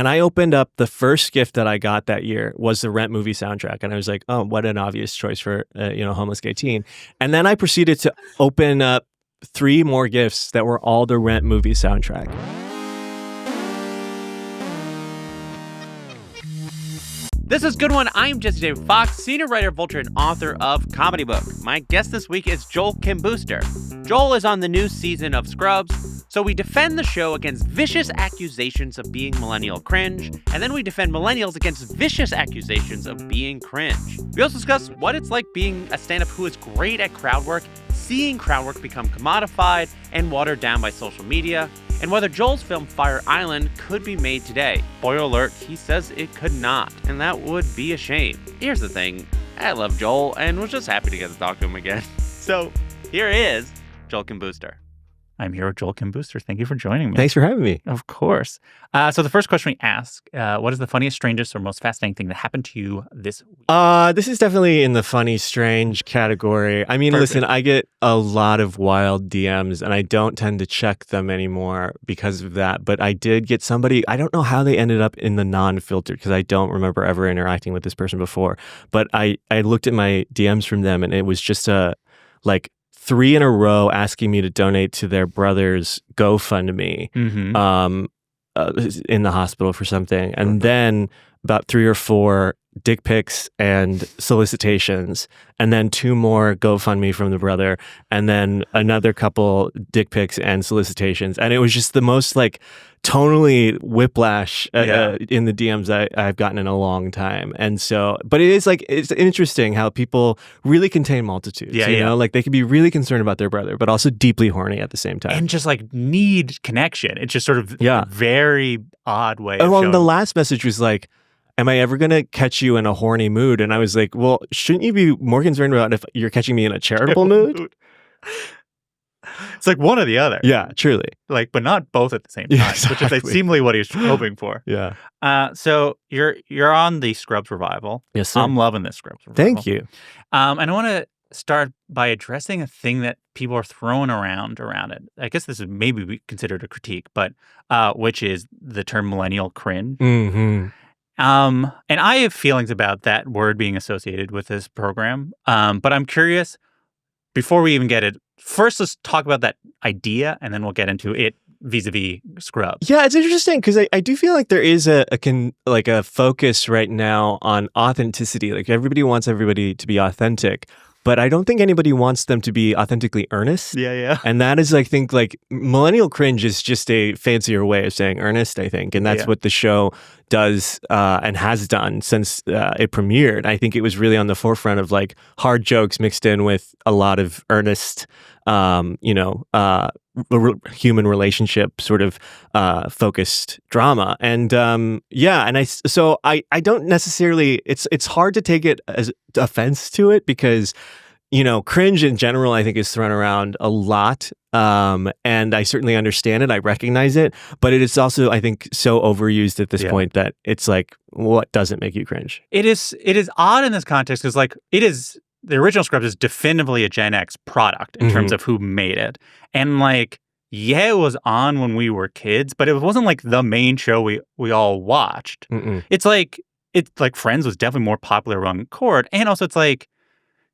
And I opened up, the first gift that I got that year was the Rent movie soundtrack. And I was like, oh, what an obvious choice for, homeless gay teen. And then I proceeded to open up 3 more gifts that were all the Rent movie soundtrack. This is Good One. I'm Jesse David Fox, senior writer, Vulture, and author of Comedy Book. My guest this week is Joel Kim Booster. Joel is on the new season of Scrubs, so we defend the show against vicious accusations of being millennial cringe, and then we defend millennials against vicious accusations of being cringe. We also discuss what it's like being a stand-up who is great at crowd work, seeing crowd work become commodified and watered down by social media, and whether Joel's film Fire Island could be made today. Spoiler alert, he says it could not, and that would be a shame. Here's the thing, I love Joel and was just happy to get to talk to him again. So here is Joel Kim Booster. I'm here with Joel Kim Booster. Thank you for joining me. Thanks for having me. Of course. So the first question we ask, what is the funniest, strangest, or most fascinating thing that happened to you this week? This is definitely in the funny, strange category. I mean, Listen, I get a lot of wild DMs, and I don't tend to check them anymore because of that. But I did get somebody, I don't know how they ended up in the non-filtered, because I don't remember ever interacting with this person before. But I looked at my DMs from them, and it was just 3 in a row asking me to donate to their brother's GoFundMe in the hospital for something. And then about 3 or 4 dick pics and solicitations, and then 2 more GoFundMe from the brother, and then another couple dick pics and solicitations. And it was just the most tonally whiplash in the DMs I've gotten in a long time. And so, but it is it's interesting how people really contain multitudes. You know, they can be really concerned about their brother, but also deeply horny at the same time. And just need connection. It's just sort of a very odd way. And the last message was am I ever going to catch you in a horny mood? And I was like, well, shouldn't you be more concerned about if you're catching me in a charitable mood? It's one or the other. Yeah, truly. But not both at the same time, exactly. Which is seemingly what he was hoping for. Yeah. So you're on the Scrubs revival. Yes, sir. I'm loving this Scrubs revival. Thank you. And I want to start by addressing a thing that people are throwing around it. I guess this is maybe considered a critique, but which is the term millennial cringe. Mm-hmm. And I have feelings about that word being associated with this program. But I'm curious, before we even get it, first let's talk about that idea, and then we'll get into it vis-a-vis Scrubs. Yeah, it's interesting because I do feel like there is a focus right now on authenticity. Everybody wants everybody to be authentic, but I don't think anybody wants them to be authentically earnest. Yeah. And that is, I think, millennial cringe is just a fancier way of saying earnest, I think. And that's what the show does and has done since it premiered. I think it was really on the forefront of hard jokes mixed in with a lot of earnest, human relationship sort of focused drama. And I don't necessarily, it's hard to take it as offense to it because cringe in general, I think, is thrown around a lot. And I certainly understand it. I recognize it. But it is also, I think, so overused at this point that it's what doesn't make you cringe? It is odd in this context because, the original Scrubs is definitively a Gen X product in terms of who made it. And, it was on when we were kids, but it wasn't, the main show we all watched. It's Friends was definitely more popular on Chord. And also, it's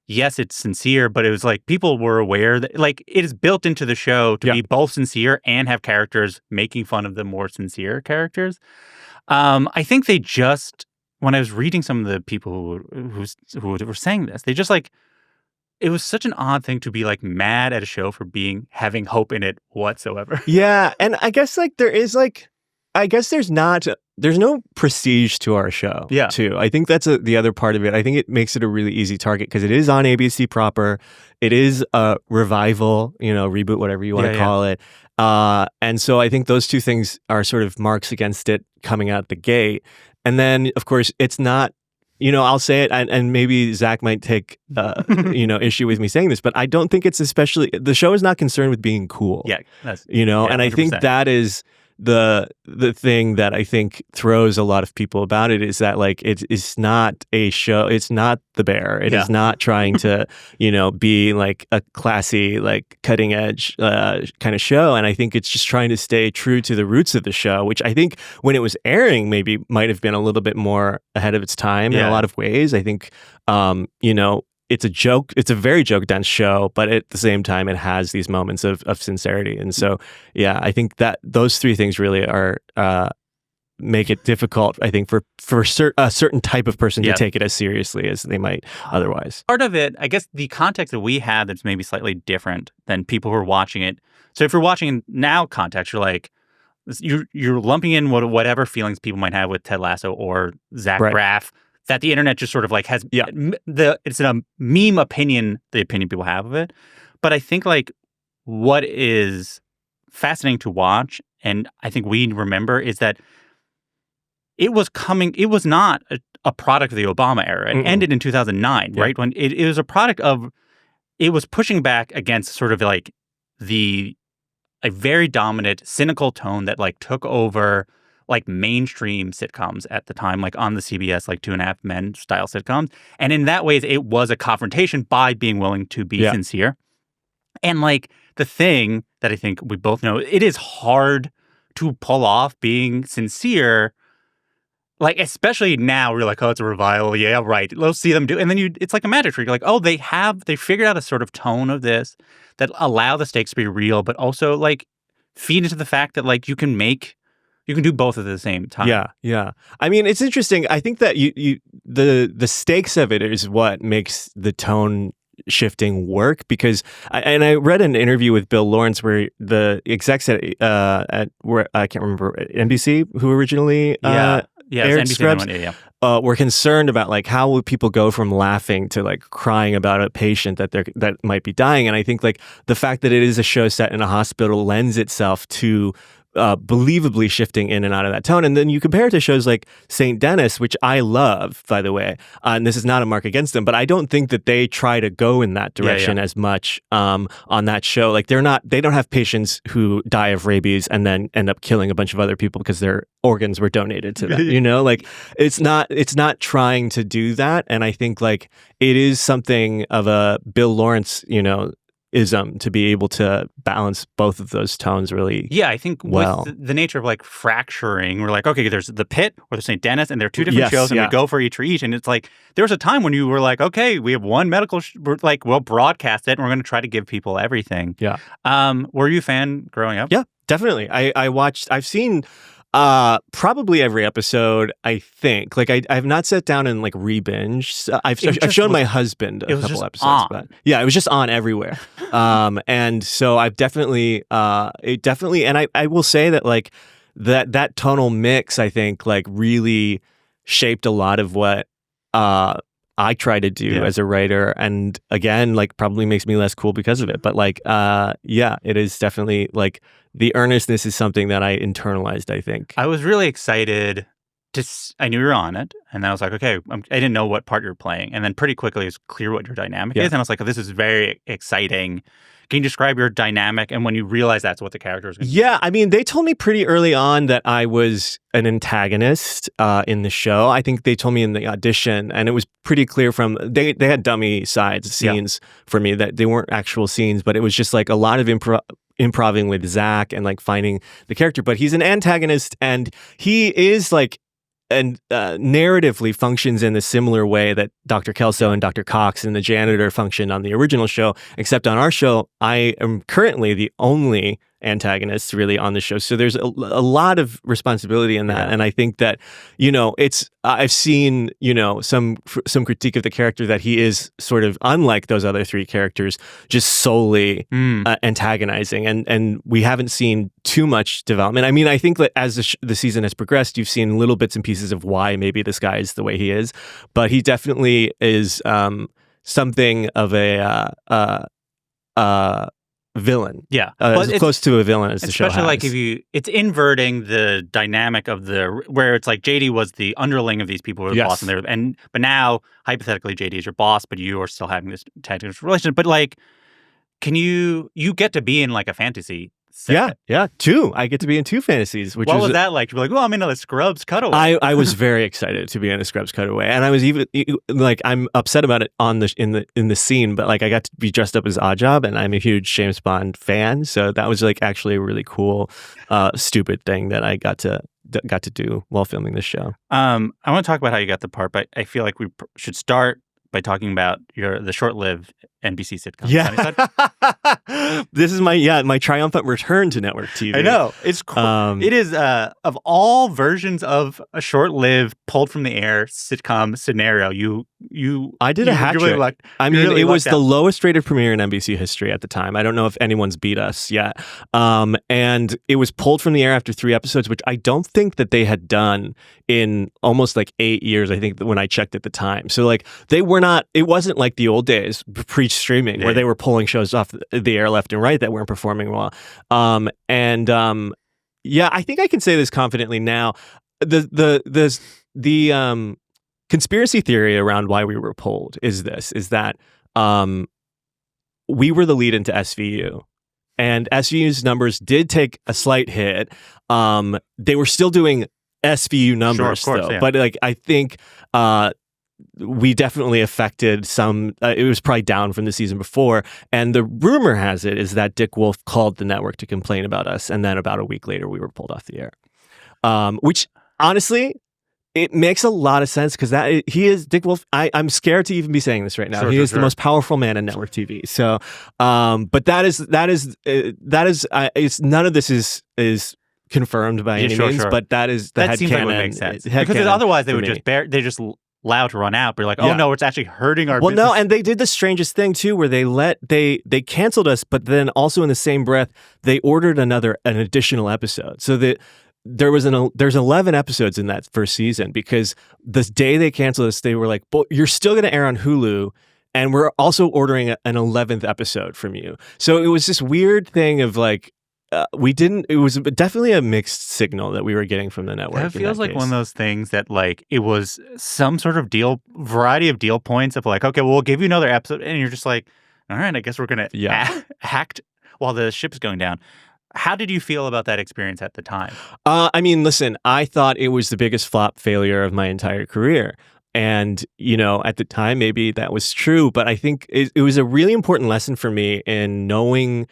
yes, it's sincere, but it was people were aware that it is built into the show to be both sincere and have characters making fun of the more sincere characters. I think they just, when I was reading some of the people who were saying this, they just it was such an odd thing to be mad at a show for having hope in it whatsoever. Yeah, and I guess there is there's no prestige to our show, too. I think that's the other part of it. I think it makes it a really easy target because it is on ABC proper. It is a revival, reboot, whatever you want to call it. And so I think those two things are sort of marks against it coming out the gate. And then, of course, it's not, I'll say it, and maybe Zach might take, issue with me saying this, but I don't think it's the show is not concerned with being cool. Yeah. And I think that is the thing that I think throws a lot of people about it is that like it's not a show. It's not The Bear. It is not trying to be like a classy, like cutting edge kind of show. And I think it's just trying to stay true to the roots of the show, which I think when it was airing maybe might have been a little bit more ahead of its time in a lot of ways. I think it's a joke. It's a very joke dense show, but at the same time, it has these moments of sincerity. And so, yeah, I think that those three things really are make it difficult, I think, for a certain type of person to take it as seriously as they might otherwise. Part of it, I guess, the context that we have that's maybe slightly different than people who are watching it. So if you're watching in now context, you're like, you're lumping in whatever feelings people might have with Ted Lasso or Zach Braff. That the internet just sort of like has it's a meme opinion, the opinion people have of it. But I think like what is fascinating to watch, and I think we remember, is that it was not a product of the Obama era. It ended in 2009, right? When it was a product of, it was pushing back against sort of like a very dominant, cynical tone that like took over like mainstream sitcoms at the time, like on the CBS, like 2.5 Men style sitcoms. And in that way, it was a confrontation by being willing to be sincere. And like the thing that I think we both know, it is hard to pull off being sincere. Like, especially now, we're like, oh, it's a revival. Yeah, right. Let's see them do. And then it's like a magic trick. You're like, oh, they figured out a sort of tone of this that allow the stakes to be real, but also like feed into the fact that like you can do both at the same time. Yeah. I mean, it's interesting. I think that the stakes of it is what makes the tone shifting work, because I read an interview with Bill Lawrence where the execs at where I can't remember, NBC, who originally aired Scrubs, were concerned about like how would people go from laughing to like crying about a patient that might be dying. And I think like the fact that it is a show set in a hospital lends itself to believably shifting in and out of that tone. And then you compare it to shows like St. Dennis, which I love, by the way, and this is not a mark against them, but I don't think that they try to go in that direction as much on that show. Like they don't have patients who die of rabies and then end up killing a bunch of other people because their organs were donated to them. Like it's not trying to do that. And I think like it is something of a Bill Lawrence, ism to be able to balance both of those tones really. Yeah, I think with the nature of like fracturing, we're like, okay, there's the Pit or the St. Dennis, and they're two different shows, and we go for each. And it's like there was a time when you were like, okay, we have one medical, we're like, we'll broadcast it, and we're going to try to give people everything. Yeah. Were you a fan growing up? Yeah, definitely. I've seen probably every episode, I think. Like I have not sat down and like re-binge. I've shown my husband a couple episodes, but yeah, it was just on everywhere. And so I've definitely and I will say that like that tonal mix, I think, like really shaped a lot of what I try to do as a writer, and again, like probably makes me less cool because of it. But like, it is definitely like the earnestness is something that I internalized, I think. I was really excited I knew you were on it, and I was like, okay, I didn't know what part you were playing. And then pretty quickly it was clear what your dynamic is. And I was like, oh, this is very exciting. Can you describe your dynamic and when you realize that's what the character is going to be? Yeah, I mean, they told me pretty early on that I was an antagonist in the show. I think they told me in the audition, and it was pretty clear from they had dummy scenes for me that they weren't actual scenes, but it was just like a lot of improving with Zach and like finding the character. But he's an antagonist, and he is like and narratively functions in a similar way that Dr. Kelso and Dr. Cox and the janitor functioned on the original show, except on our show, I am currently the only antagonist really on the show. So there's a lot of responsibility in that. And I think that, I've seen, some critique of the character that he is sort of unlike those other three characters, just solely antagonizing. And we haven't seen too much development. I mean, I think that as the season has progressed, you've seen little bits and pieces of why maybe this guy is the way he is. But he definitely is something of a villain. Yeah. As close to a villain as the show has. Especially like it's inverting the dynamic of where it's like JD was the underling of these people who are the boss, but now hypothetically JD is your boss, but you are still having this antagonist relationship. But like, can you get to be in like a fantasy Yeah, 2. I get to be in 2 fantasies, which What was that like? To be like, well, I'm into the Scrubs cutaway. I was very excited to be in a Scrubs cutaway, and I was even like, I'm upset about it in the scene, but like I got to be dressed up as Oddjob, and I'm a huge James Bond fan, so that was like actually a really cool, stupid thing that I got to do while filming this show. I want to talk about how you got the part, but I feel like we should start by talking about the short-lived NBC sitcom. Yeah, this is my triumphant return to network TV. I know, it's cool. It is of all versions of a short-lived, pulled from the air sitcom scenario. I did a hat trick. It was the lowest rated premiere in NBC history at the time. I don't know if anyone's beat us yet. And it was pulled from the air after 3 episodes, which I don't think that they had done in almost like 8 years. I think when I checked at the time. So like they were not. It wasn't like the old days pre-streaming where they were pulling shows off the air left and right that weren't performing well. Yeah, I think I can say this confidently now. The conspiracy theory around why we were pulled is that we were the lead into SVU, and SVU's numbers did take a slight hit. They were still doing SVU numbers, sure, of course, though. yeah. But like I think we definitely affected some. It was probably down from the season before, and the rumor has it is that Dick Wolf called the network to complain about us, and then about a week later we were pulled off the air. Which honestly, it makes a lot of sense because he is Dick Wolf. I'm scared to even be saying this right now. He is the most powerful man in network TV. So, but that is it's none of this is confirmed by any means. But that is the that seems like it would make sense because otherwise they would just allow to run out. But like, oh no, it's actually hurting our business. No, and they did the strangest thing too, where they canceled us, but then also in the same breath they ordered an additional episode. So that there's 11 episodes in that first season, because the day they canceled us, they were like, "But you're still going to air on Hulu, and we're also ordering an 11th episode from you." So it was this weird thing of like, it was definitely a mixed signal that we were getting from the network. It feels like one of those things that like it was some sort of variety of deal points of like, okay, well, we'll give you another episode, and you're just like, all right, I guess we're gonna act while the ship's going down. How did you feel about that experience at the time? I mean, listen, I thought it was the biggest flop failure of my entire career. And, at the time, maybe that was true. But I think it was a really important lesson for me in knowing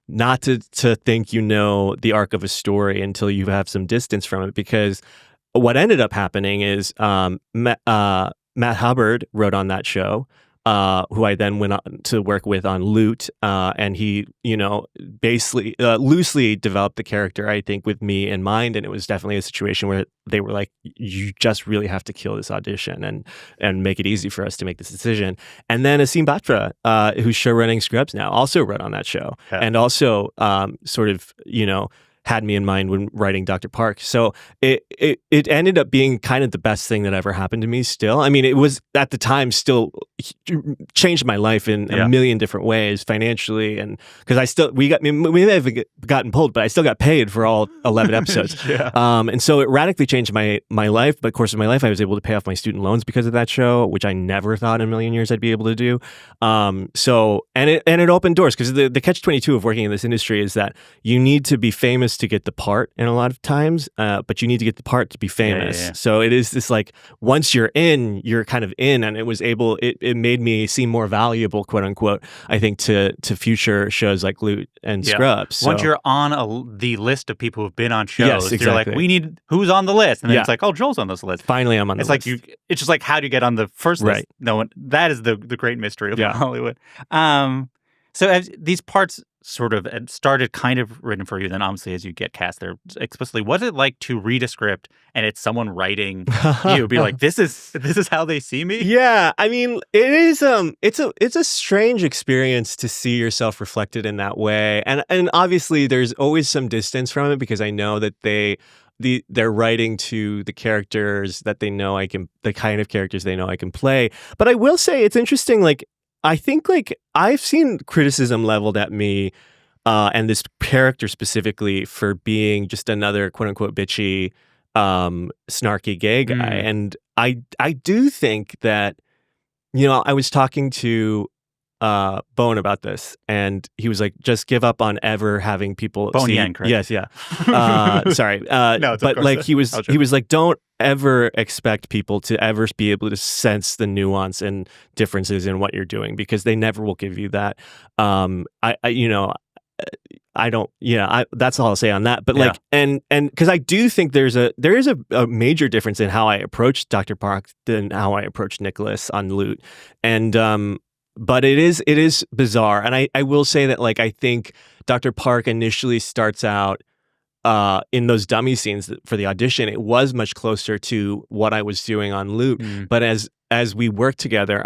not to think the arc of a story until you have some distance from it. Because what ended up happening is Matt Hubbard wrote on that show, who I then went on to work with on Loot, and he, basically loosely developed the character, I think, with me in mind, and it was definitely a situation where they were like, "You just really have to kill this audition and make it easy for us to make this decision." And then Asim Batra, who's showrunning Scrubs now, also wrote on that show, and also sort of, had me in mind when writing Dr. Park. So it ended up being kind of the best thing that ever happened to me still. I mean, it was at the time still changed my life in a million different ways financially. And because we may have gotten pulled, but I still got paid for all 11 episodes. And so it radically changed my life. But of course, in my life, I was able to pay off my student loans because of that show, which I never thought in a million years I'd be able to do. And it opened doors, because the catch-22 of working in this industry is that you need to be famous to get the part in a lot of times, but you need to get the part to be famous. So it is this like, once you're in, you're kind of in, and it made me seem more valuable, quote unquote, I think, to future shows like Loot and Scrubs. So, once you're on the list of people who've been on shows, exactly. You're like, we need who's on the list, and then it's like, oh, Joel's on this list. Finally, I'm on the list. It's like it's just like, how do you get on the first list? No one. That is the great mystery of Hollywood. So as these parts sort of started kind of written for you, then obviously as you get cast there explicitly, what's it like to read a script and it's someone writing you, be like, this is how they see me? Yeah, I mean, it is it's a strange experience to see yourself reflected in that way, and obviously there's always some distance from it, because I know that they're writing to the characters that they know the kind of characters they know I can play. But I will say it's interesting, like, I think, like, I've seen criticism leveled at me and this character specifically for being just another quote unquote bitchy, snarky gay guy. And I do think that, I was talking to Bone about this, and he was like, "Just give up on ever having people Bone see." Yang, correct? Yes, yeah. Sorry, No, it's of but course like that. he was I'll he was like, "Don't ever expect people to ever be able to sense the nuance and differences in what you're doing because they never will give you that." I you know. I don't. Yeah, that's all I'll say on that. But like, and because I do think there is a major difference in how I approach Dr. Park than how I approach Nicholas on Loot, and but it is bizarre. And I will say that like I think Dr. Park initially starts out in those dummy scenes for the audition. It was much closer to what I was doing on Loot, but as we worked together,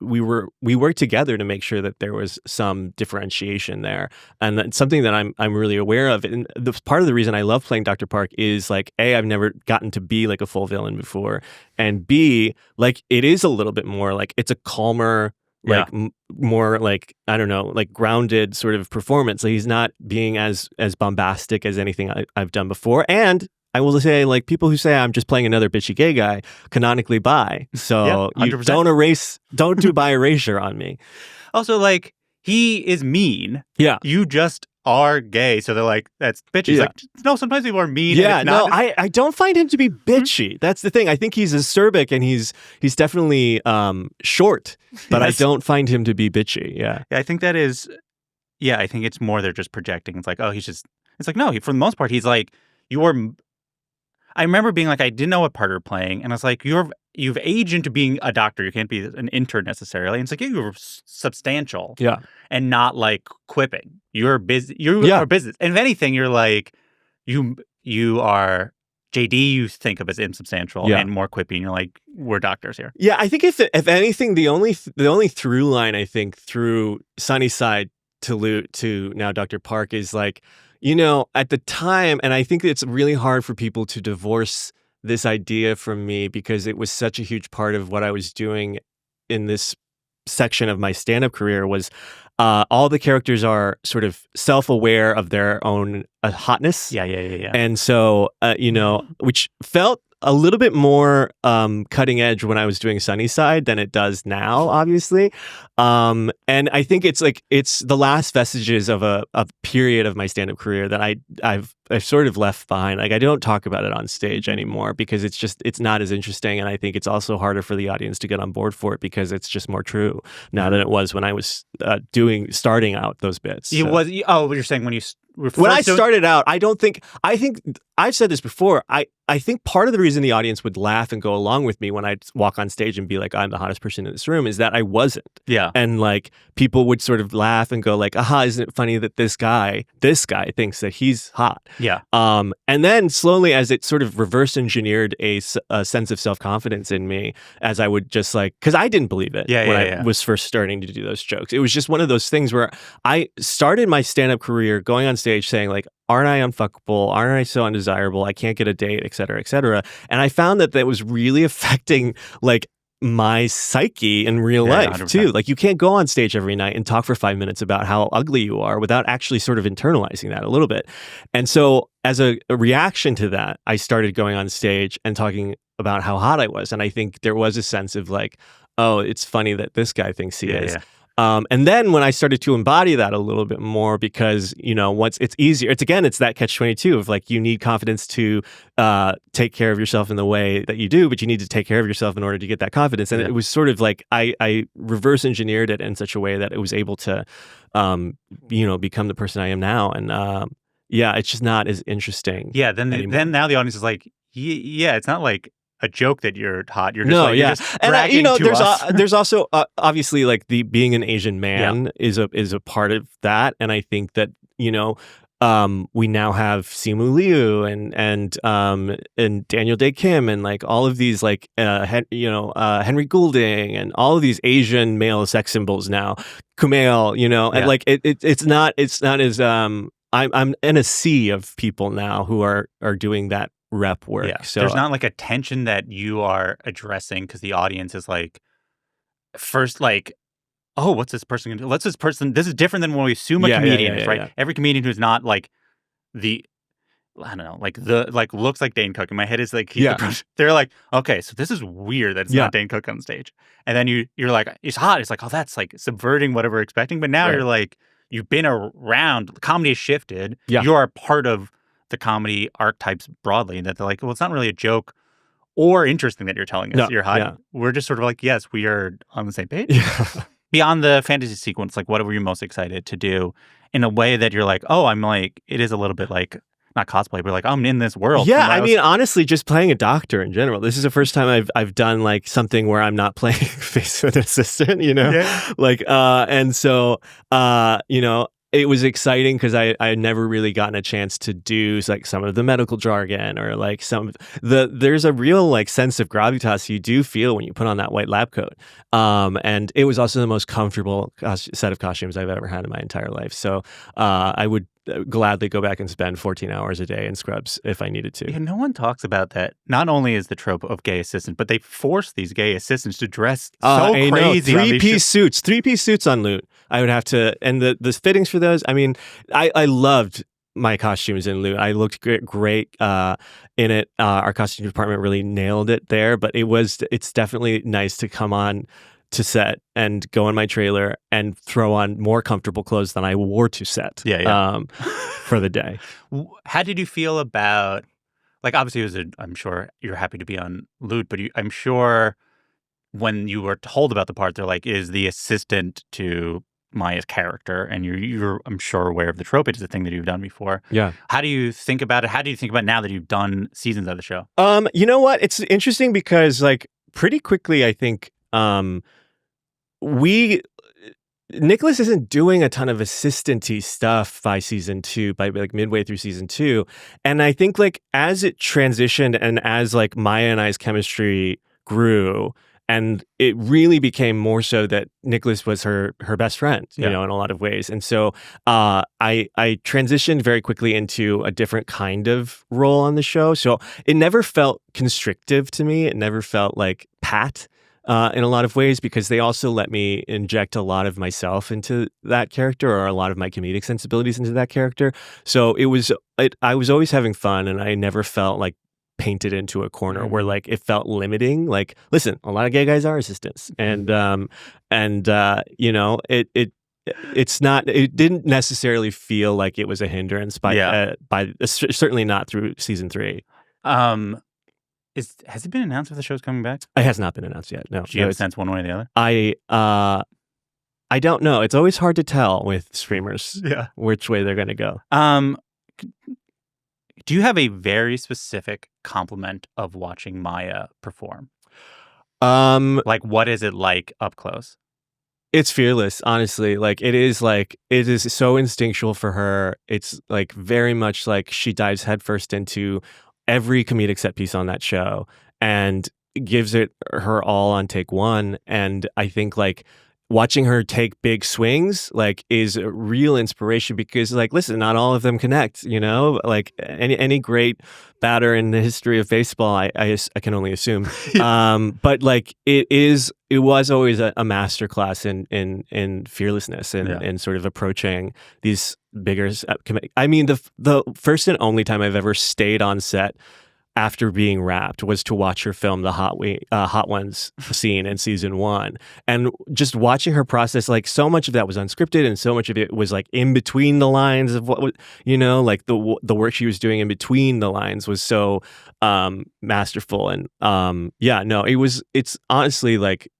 we worked together to make sure that there was some differentiation there, and that's something that I'm really aware of. And the part of the reason I love playing Dr. Park is like A, I've never gotten to be like a full villain before, and B, like it is a little bit more like it's a calmer, like more like I don't know, like grounded sort of performance. Like he's not being as bombastic as anything I've done before, and I will say, like, people who say I'm just playing another bitchy gay guy canonically bi. So you 100%. don't do bi erasure on me. Also, like, he is mean. Yeah. You just are gay. So they're like, that's bitchy. It's like, no, sometimes people are mean. Yeah, and it's not, I don't find him to be bitchy. That's the thing. I think he's acerbic and he's definitely short, but I don't find him to be bitchy. Yeah. I think that is, I think it's more they're just projecting. It's like, oh, it's like, no, for the most part, he's like, I remember being like, I didn't know what part you were playing. And I was like, you've aged into being a doctor. You can't be an intern necessarily. And it's like, you were substantial. Yeah. And not like quipping. You're busy. You are business. And if anything, you're like, you are JD, you think of as insubstantial and more quippy. And you're like, we're doctors here. Yeah. I think if anything, the only through line, I think, through Sunnyside to now Dr. Park is like, you know, at the time, and I think it's really hard for people to divorce this idea from me because it was such a huge part of what I was doing in this section of my stand-up career was all the characters are sort of self-aware of their own hotness. Yeah. And so, you know, which felt a little bit more cutting edge when I was doing Sunnyside than it does now, obviously. And I think it's the last vestiges of a period of my stand-up career that I've sort of left behind. Like I don't talk about it on stage anymore because it's not as interesting, and I think it's also harder for the audience to get on board for it because it's just more true now than it was when I was starting out those bits. You're saying when I started out, I think I've said this before. I think part of the reason the audience would laugh and go along with me when I'd walk on stage and be like, I'm the hottest person in this room is that I wasn't. Yeah. And like people would sort of laugh and go like, aha, isn't it funny that this guy thinks that he's hot? Yeah. And then slowly as it sort of reverse engineered a sense of self-confidence in me as I would just like, because I didn't believe it when I was first starting to do those jokes. It was just one of those things where I started my stand-up career going on stage saying like, aren't I unfuckable? Aren't I so undesirable? I can't get a date, et cetera, et cetera. And I found that was really affecting like my psyche in real life 100%. too. Like you can't go on stage every night and talk for 5 minutes about how ugly you are without actually sort of internalizing that a little bit. And so as a reaction to that, I started going on stage and talking about how hot I was. And I think there was a sense of like, oh, it's funny that this guy thinks he is. Yeah. And then when I started to embody that a little bit more, because, you know, once it's easier, it's that catch-22 of like, you need confidence to take care of yourself in the way that you do, but you need to take care of yourself in order to get that confidence. And it was sort of like, I reverse engineered it in such a way that it was able to, you know, become the person I am now. And it's just not as interesting. Yeah. Then now the audience is like, it's not like a joke that you're hot. You're just you're just and you know, to there's also obviously like the being an Asian man is a part of that, and I think that, you know, we now have Simu Liu and Daniel Dae Kim and like all of these like Henry Goulding and all of these Asian male sex symbols now, Kumail, you know, and like it's not as I'm in a sea of people now who are doing that rep work. Yeah. So there's not like a tension that you are addressing because the audience is like, first like, oh, what's this person gonna do? This is different than when we assume a comedian is, right? Yeah. Every comedian who's not like I don't know, looks like Dane Cook. In my head is like, they're like, okay, so this is weird that it's not Dane Cook on stage. And then you're like, it's hot. It's like, oh, that's like subverting whatever we're expecting. But now you're like, you've been around. Comedy has shifted. Yeah. You are part of the comedy archetypes broadly. And that they're like, well, it's not really a joke or interesting that you're telling us you're hot. Yeah. We're just sort of like, yes, we are on the same page. Yeah. Beyond the fantasy sequence, like, what were you most excited to do in a way that you're like, oh, I'm like, it is a little bit like, not cosplay, but like, I'm in this world. Yeah, I mean, honestly, just playing a doctor in general. This is the first time I've done like something where I'm not playing face with an assistant, you know? Yeah. Like, and so, you know, it was exciting because I had never really gotten a chance to do like some of the medical jargon or like there's a real like sense of gravitas you do feel when you put on that white lab coat. And it was also the most comfortable set of costumes I've ever had in my entire life. So I would gladly go back and spend 14 hours a day in scrubs if I needed to. Yeah, no one talks about that. Not only is the trope of gay assistant, but they force these gay assistants to dress so crazy. Three-piece suits on Loot. I would have to, and the fittings for those, I mean, I loved my costumes in Loot. I looked great in it. Our costume department really nailed it there, but it's definitely nice to come on to set and go in my trailer and throw on more comfortable clothes than I wore to set for the day. How did you feel about, like, obviously I'm sure you're happy to be on Loot, but I'm sure when you were told about the part, they're like, is the assistant to Maya's character, and you're I'm sure aware of the trope. It is a thing that you've done before. Yeah. How do you think about it? How do you think about it now that you've done seasons of the show? You know what? It's interesting because like pretty quickly, I think Nicholas isn't doing a ton of assistant-y stuff by season 2, by like midway through season 2. And I think like as it transitioned and as like Maya and I's chemistry grew, and it really became more so that Nicholas was her best friend, you know, in a lot of ways. And so I transitioned very quickly into a different kind of role on the show. So it never felt constrictive to me. It never felt like pat in a lot of ways, because they also let me inject a lot of myself into that character, or a lot of my comedic sensibilities into that character. So I was always having fun, and I never felt like painted into a corner where like it felt limiting. Like, listen, a lot of gay guys are assistants, and you know, it didn't necessarily feel like it was a hindrance by certainly not through season 3. Has it been announced if the show's coming back? It has not been announced yet. No. Do you have a sense one way or the other? I don't know. It's always hard to tell with streamers which way they're going to go. Do you have a very specific compliment of watching Maya perform? Like, what is it like up close? It's fearless, honestly. Like, it is so instinctual for her. It's like very much like she dives headfirst into every comedic set piece on that show and gives it her all on take one. And I think like watching her take big swings like is a real inspiration, because like, listen, not all of them connect, you know, like any great batter in the history of baseball, I can only assume. But like it was always a masterclass in fearlessness and sort of approaching these bigger. I mean, the first and only time I've ever stayed on set after being wrapped was to watch her film the Hot Ones scene in season 1. And just watching her process, like so much of that was unscripted, and so much of it was like in between the lines of what was, you know, like the work she was doing in between the lines was so masterful. And it's honestly like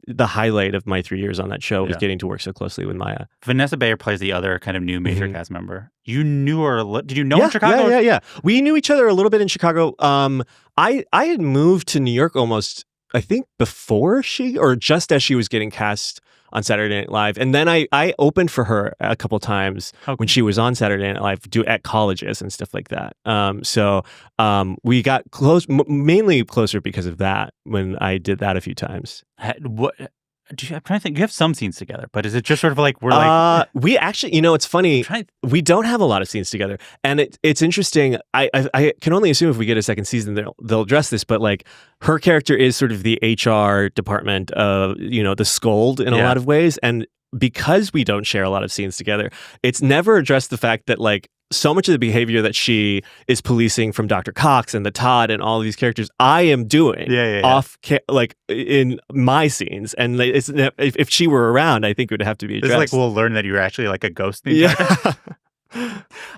the highlight of my 3 years on that show was getting to work so closely with Maya. Vanessa Bayer plays the other kind of new major cast member. You knew her. Did you know her in Chicago? Yeah. We knew each other a little bit in Chicago. I had moved to New York almost, I think, before or just as she was getting cast on Saturday Night Live. And then I opened for her a couple times when she was on Saturday Night Live at colleges and stuff like that. So we got close, mainly closer because of that when I did that a few times. I'm trying to think. You have some scenes together, but is it just sort of like we actually, you know, it's funny. We don't have a lot of scenes together, and it's interesting. I can only assume if we get a second season, they'll address this. But like, her character is sort of the HR department of, you know, the scold in a lot of ways, and because we don't share a lot of scenes together, it's never addressed the fact that like so much of the behavior that she is policing from Dr. Cox and the Todd and all of these characters, I am doing like in my scenes. And it's, if she were around, I think it would have to be addressed. It's like we'll learn that you're actually like a ghost.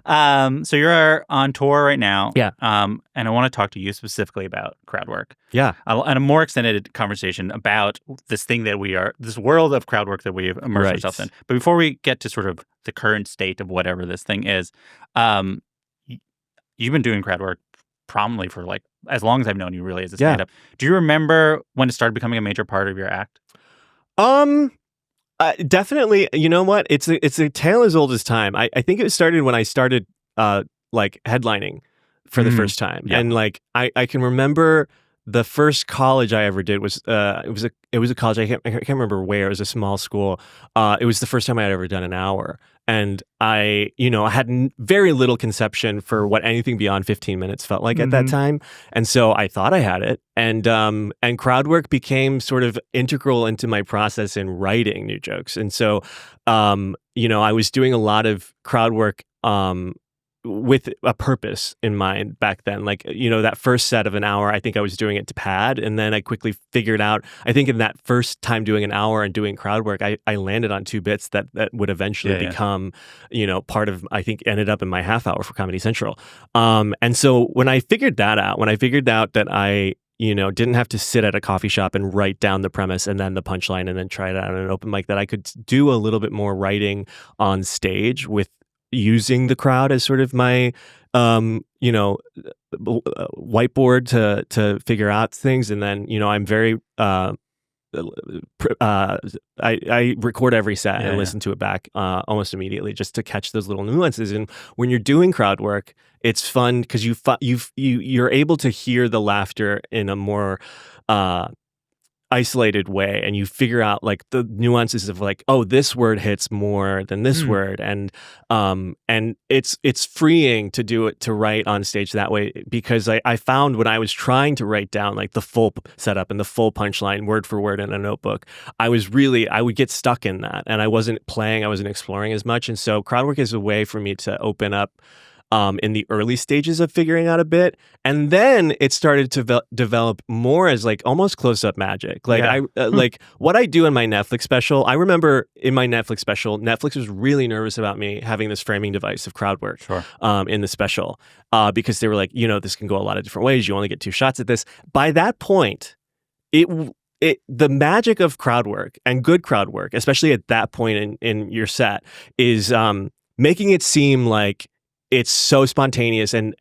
So you're on tour right now. Yeah. And I want to talk to you specifically about crowd work. Yeah. And a more extended conversation about this world of crowd work that we've immersed ourselves in. But before we get to sort of the current state of whatever this thing is, you've been doing crowd work prominently for like as long as I've known you, really, as a stand-up. Do you remember when it started becoming a major part of your act? Definitely. You know what? It's a tale as old as time. I think it started when I started like headlining for the first time, and like I can remember the first college I ever did was it was a college I can't remember where. It was a small school. It was the first time I had ever done an hour, and I had very little conception for what anything beyond 15 minutes felt like at that time, and so I thought I had it, and crowd work became sort of integral into my process in writing new jokes, and so I was doing a lot of crowd work with a purpose in mind back then. Like, that first set of an hour, I think I was doing it to pad. And then I quickly figured out, I think in that first time doing an hour and doing crowd work, I landed on 2 bits that would eventually become, part of, I think, ended up in my half hour for Comedy Central. And so when I figured that out, that I didn't have to sit at a coffee shop and write down the premise and then the punchline and then try it out on an open mic, that I could do a little bit more writing on stage with using the crowd as sort of my whiteboard to figure out things. And then I'm very I record every set and listen to it back almost immediately just to catch those little nuances. And when you're doing crowd work, it's fun because you're able to hear the laughter in a more isolated way, and you figure out like the nuances of like, oh, this word hits more than this word, and it's freeing to do it, to write on stage that way, because I found when I was trying to write down like the full setup and the full punchline word for word in a notebook, I would get stuck in that, and I wasn't exploring as much. And so crowd work is a way for me to open up in the early stages of figuring out a bit, and then it started to develop more as like almost close-up magic. Like like what I do in my Netflix special. I remember in my Netflix special, Netflix was really nervous about me having this framing device of crowd work in the special because they were like, this can go a lot of different ways. You only get 2 shots at this. By that point, the magic of crowd work and good crowd work, especially at that point in your set, is making it seem like it's so spontaneous and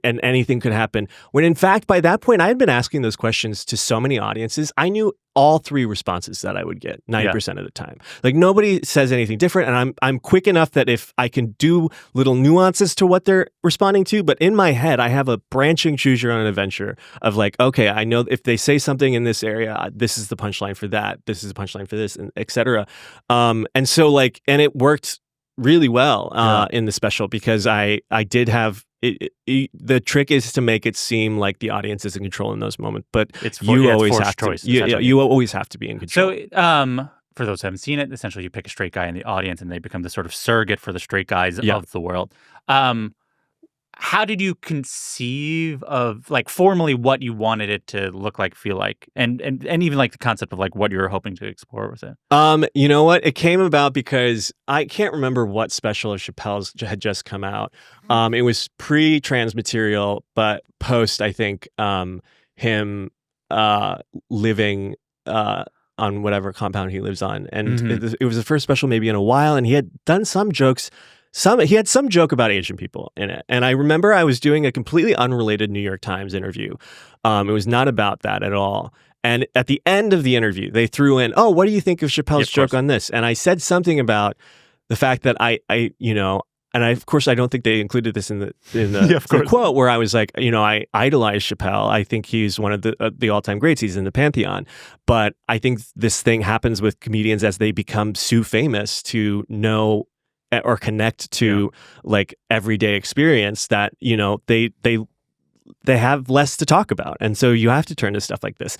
anything could happen. When in fact, by that point, I had been asking those questions to so many audiences. I knew all 3 responses that I would get 90% of the time. Like nobody says anything different, and I'm quick enough that if I can do little nuances to what they're responding to, but in my head, I have a branching choose your own adventure of like, okay, I know if they say something in this area, this is the punchline for that. This is the punchline for this, and etc. And so like, and it worked really well in the special because I did have the trick is to make it seem like the audience is in control in those moments, but you always have to. You always have to be in control. So, for those who haven't seen it, essentially you pick a straight guy in the audience, and they become the sort of surrogate for the straight guys of the world. How did you conceive of like formally what you wanted it to look like, feel like, and even like the concept of like what you were hoping to explore with it? You know what? It came about because I can't remember what special of Chappelle's had just come out. It was pre-trans material, but post, I think, him living on whatever compound he lives on, and it was the first special maybe in a while, and he had done some jokes. He had some joke about Asian people in it. And I remember I was doing a completely unrelated New York Times interview. It was not about that at all. And at the end of the interview, they threw in, oh, what do you think of Chappelle's joke on this? And I said something about the fact that of course, I don't think they included this in the quote, where I was like, I idolize Chappelle. I think he's one of the all-time greats. He's in the pantheon. But I think this thing happens with comedians as they become so famous to know or connect to like everyday experience that they have less to talk about, and so you have to turn to stuff like this.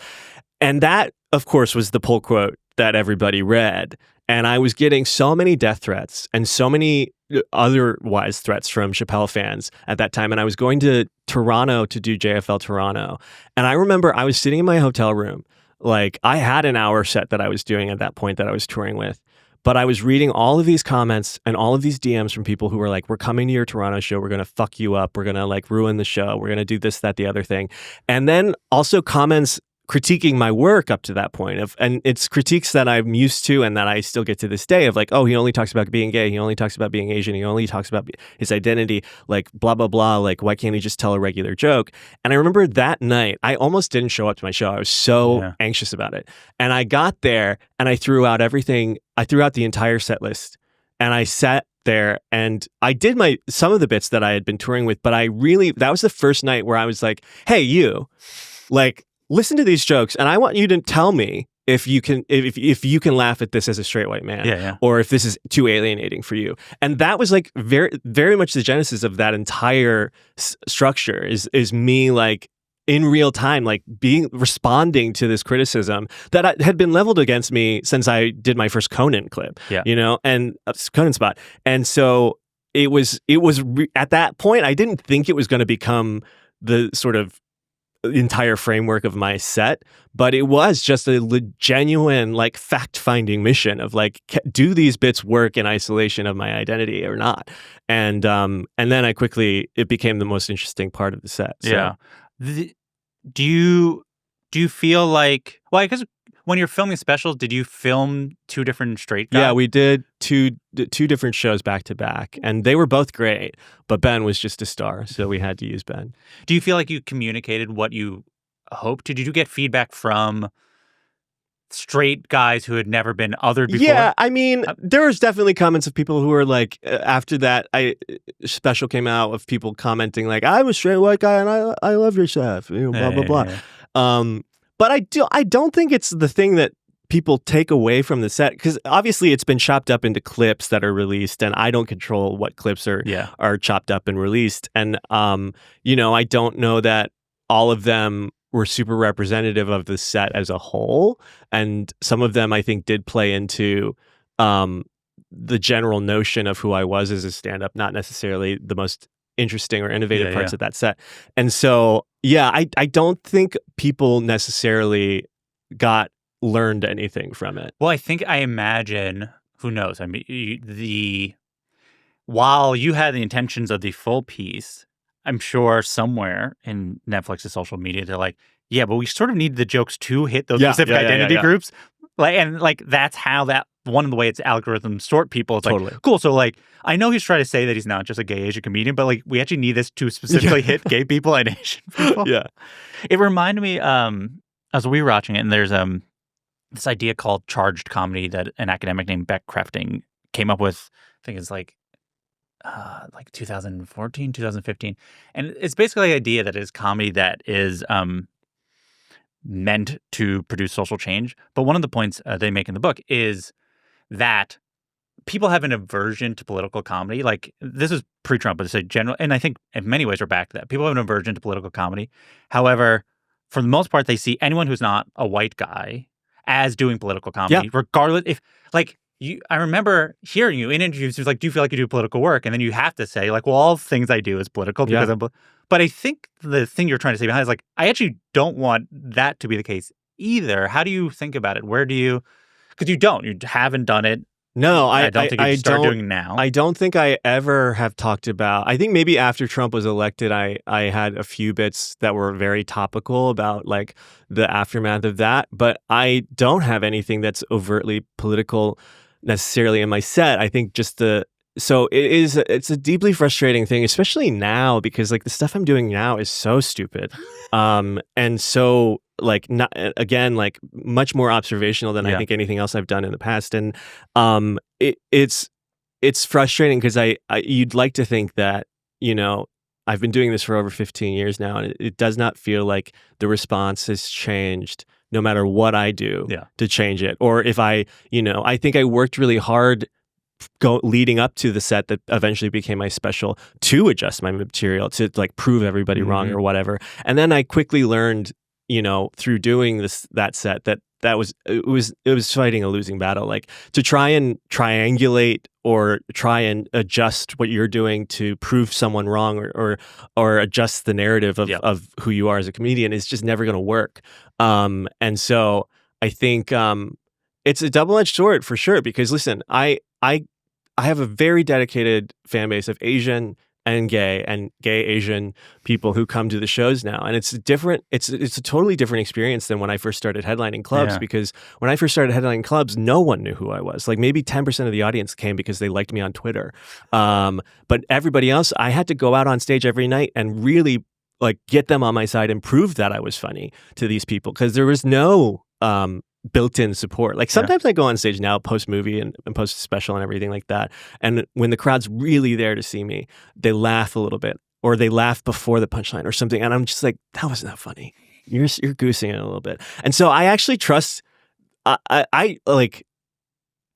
And that, of course, was the pull quote that everybody read. And I was getting so many death threats and so many otherwise threats from Chappelle fans at that time. And I was going to Toronto to do JFL Toronto. And I remember I was sitting in my hotel room. Like, I had an hour set that I was doing at that point that I was touring with. But I was reading all of these comments and all of these DMs from people who were like, we're coming to your Toronto show. We're going to fuck you up. We're going to like ruin the show. We're going to do this, that, the other thing. And then also comments critiquing my work up to that point and it's critiques that I'm used to and that I still get to this day of like, oh, he only talks about being gay. He only talks about being Asian. He only talks about his identity, like blah, blah, blah. Like, why can't he just tell a regular joke? And I remember that night, I almost didn't show up to my show. I was so anxious about it. And I got there and I threw out everything. I threw out the entire set list and I sat there and I did some of the bits that I had been touring with, but that was the first night where I was like, hey, you, like, listen to these jokes, and I want you to tell me if you can laugh at this as a straight white man, or if this is too alienating for you. And that was like very, very much the genesis of that entire structure. Is me like in real time, like responding to this criticism that had been leveled against me since I did my first Conan clip, and Conan spot. And so it was at that point I didn't think it was going to become the sort of entire framework of my set, but it was just a genuine like fact-finding mission of like, do these bits work in isolation of my identity or not? And then it became the most interesting part of the set. So. Do you feel like, well, I guess when you're filming specials, did you film two different straight guys? Yeah, we did two different shows back to back, and they were both great, but Ben was just a star, so we had to use Ben. Do you feel like you communicated what you hoped to? Did you get feedback from straight guys who had never been othered before? Yeah, I mean, there was definitely comments of people who were like, after that special came out, of people commenting like, I'm a straight white guy and I love your stuff, blah, blah, blah. Yeah. But I don't think it's the thing that people take away from the set, because obviously it's been chopped up into clips that are released, and I don't control what clips are chopped up and released. And I don't know that all of them were super representative of the set as a whole, and some of them I think did play into the general notion of who I was as a stand-up, not necessarily the most interesting or innovative parts of that set. And so, I don't think people necessarily learned anything from it. Well, I imagine, who knows? I mean, while you had the intentions of the full piece, I'm sure somewhere in Netflix's social media, they're like, yeah, but we sort of need the jokes to hit those specific identity groups. Like, that's how that one of the way its algorithms sort people. It's like, cool. So like, I know he's trying to say that he's not just a gay Asian comedian, but like, we actually need this to specifically hit gay people and Asian people. Yeah. It reminded me, as we were watching it, and there's this idea called charged comedy that an academic named Beck Crafting came up with. I think it's like 2014, 2015. And it's basically the idea that it's comedy that is meant to produce social change. But one of the points they make in the book is that people have an aversion to political comedy. Like, this is pre-Trump, but it's a general, and I think in many ways we're back to that. People have an aversion to political comedy. However, for the most part, they see anyone who's not a white guy as doing political comedy, regardless if, like, I remember hearing you in interviews, like, do you feel like you do political work? And then you have to say, like, well, all things I do is political because but I think the thing you're trying to say behind is like, I actually don't want that to be the case either. How do you think about it? Where do you, because you haven't done it. No, I don't think you start doing it now. I don't think I ever have talked about, I think maybe after Trump was elected, I had a few bits that were very topical about like the aftermath of that, but I don't have anything that's overtly political necessarily in my set. I think just it's a deeply frustrating thing, especially now, because like the stuff I'm doing now is so stupid. And so like, not, again, like much more observational than I think anything else I've done in the past. And it's frustrating because you'd like to think that, I've been doing this for over 15 years now, and it does not feel like the response has changed no matter what I do to change it. Or if I think I worked really hard leading up to the set that eventually became my special to adjust my material to like prove everybody wrong or whatever. And then I quickly learned, through doing that set, that it was fighting a losing battle. Like to try and triangulate or try and adjust what you're doing to prove someone wrong or adjust the narrative of who you are as a comedian is just never going to work. And so I think it's a double-edged sword for sure, because listen, I have a very dedicated fan base of Asian and gay Asian people who come to the shows now. And it's different. It's a totally different experience than when I first started headlining clubs, because when I first started headlining clubs, no one knew who I was. Like maybe 10% of the audience came because they liked me on Twitter. But everybody else, I had to go out on stage every night and really like get them on my side and prove that I was funny to these people, because there was no built-in support. Like sometimes I go on stage now post movie and post special and everything like that, and when the crowd's really there to see me, they laugh a little bit or they laugh before the punchline or something, and I'm just like, that wasn't that funny. You're goosing it a little bit. And so I actually trust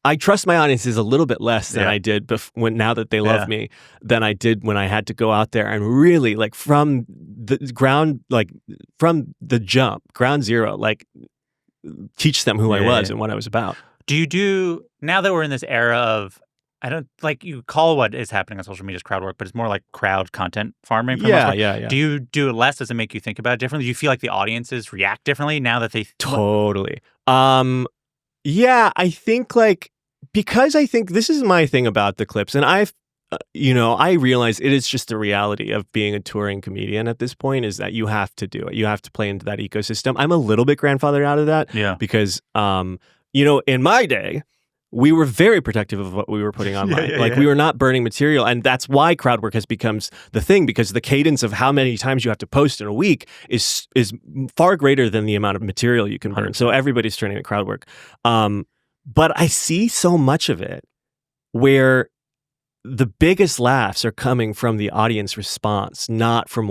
I trust my audiences a little bit less than I did now that they love me, than I did when I had to go out there and really like from the ground, like from the jump, ground zero, like teach them who I was and what I was about. Now that we're in this era of, I don't like you call what is happening on social media as crowd work, but it's more like crowd content farming. Yeah. Do you do it less? Does it make you think about it differently? Do you feel like the audiences react differently now that they totally? Yeah, I think like, because I think this is my thing about the clips, and I realize it is just the reality of being a touring comedian at this point, is that you have to do it. You have to play into that ecosystem. I'm a little bit grandfathered out of that because, in my day, we were very protective of what we were putting online. We were not burning material. And that's why crowd work has become the thing, because the cadence of how many times you have to post in a week is far greater than the amount of material you can burn. 100%. So everybody's turning to crowd work. But I see so much of it where the biggest laughs are coming from the audience response, not from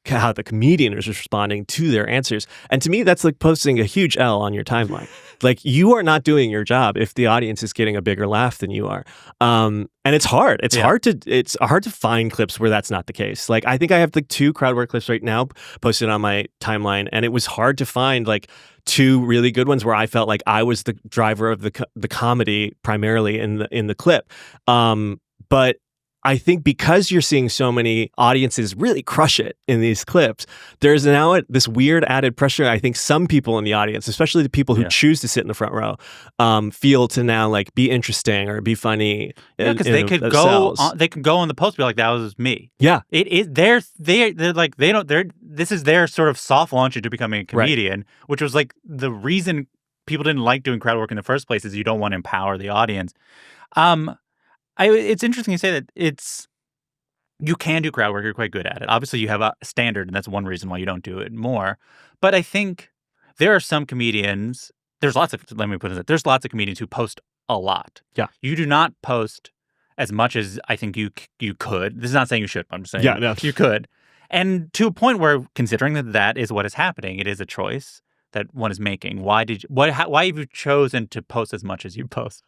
how the comedian is responding to their answers. And to me, that's like posting a huge L on your timeline. Like, you are not doing your job if the audience is getting a bigger laugh than you are. And it's hard. It's hard to find clips where that's not the case. Like, I think I have like 2 crowd work clips right now posted on my timeline, and it was hard to find like 2 really good ones where I felt like I was the driver of the comedy primarily in the clip. But I think because you're seeing so many audiences really crush it in these clips, there's now this weird added pressure. I think some people in the audience, especially the people who choose to sit in the front row, feel to now like be interesting or be funny. Yeah, because they could go on the post and be like, that was me. Yeah, it is. They're like, they don't. This is their sort of soft launch into becoming a comedian, which was like the reason people didn't like doing crowd work in the first place, is you don't want to empower the audience. It's interesting to say that you can do crowd work. You're quite good at it. Obviously, you have a standard, and that's one reason why you don't do it more. But I think there are some comedians. There's lots of comedians who post a lot. Yeah, you do not post as much as I think you could. This is not saying you should, but I'm just saying you could. And to a point where, considering that is what is happening, it is a choice that one is making. Why have you chosen to post as much as you post?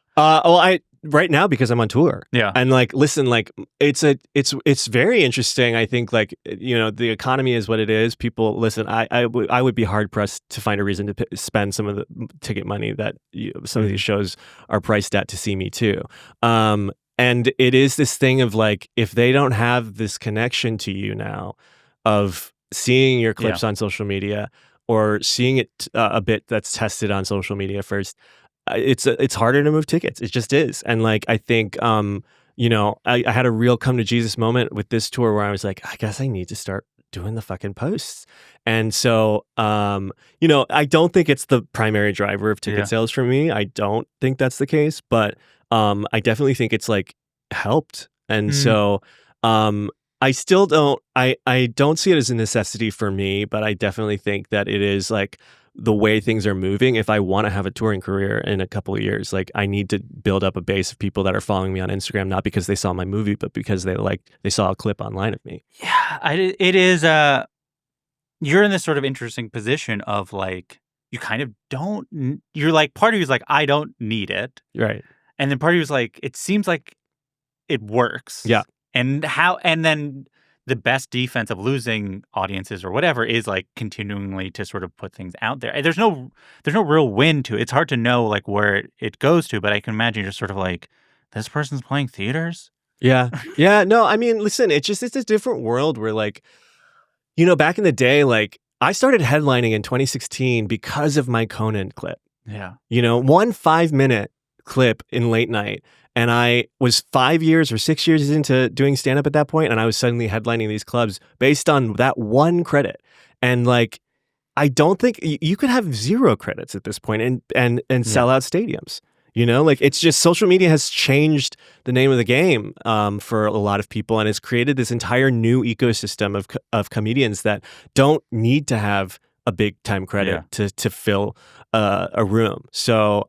Right now, because I'm on tour. Yeah. And like, listen, like it's very interesting. I think like, the economy is what it is. People listen, I would be hard pressed to find a reason to spend some of the ticket money that some of these shows are priced at to see me too. And it is this thing of like, if they don't have this connection to you now of seeing your clips on social media or seeing it a bit that's tested on social media first, it's harder to move tickets. It just is. And like, I think, I had a real come to Jesus moment with this tour where I was like, I guess I need to start doing the fucking posts. And so, I don't think it's the primary driver of ticket sales for me. I don't think that's the case, but I definitely think it's like helped. And so, I still I don't see it as a necessity for me, but I definitely think that it is like the way things are moving. If I want to have a touring career in a couple of years, like I need to build up a base of people that are following me on Instagram, not because they saw my movie, but because they saw a clip online of me. Yeah, it is. You're in this sort of interesting position of like, you kind of don't. You're like, part of you is like, I don't need it, right? And then part of you is like, it seems like it works, yeah. And then the best defense of losing audiences or whatever is like continually to sort of put things out there. There's no real win to it. It's hard to know like where it goes to, but I can imagine you're sort of like, this person's playing theaters. Yeah. Yeah. No, I mean, listen, it's a different world where like, back in the day, like I started headlining in 2016 because of my Conan clip. Yeah. 1 5-minute clip in late night. And I was 5 years or 6 years into doing stand-up at that point, and I was suddenly headlining these clubs based on that one credit. And like, I don't think you could have 0 credits at this point and sell out stadiums. Like it's just social media has changed the name of the game for a lot of people, and it's created this entire new ecosystem of comedians that don't need to have a big time credit to fill a room. So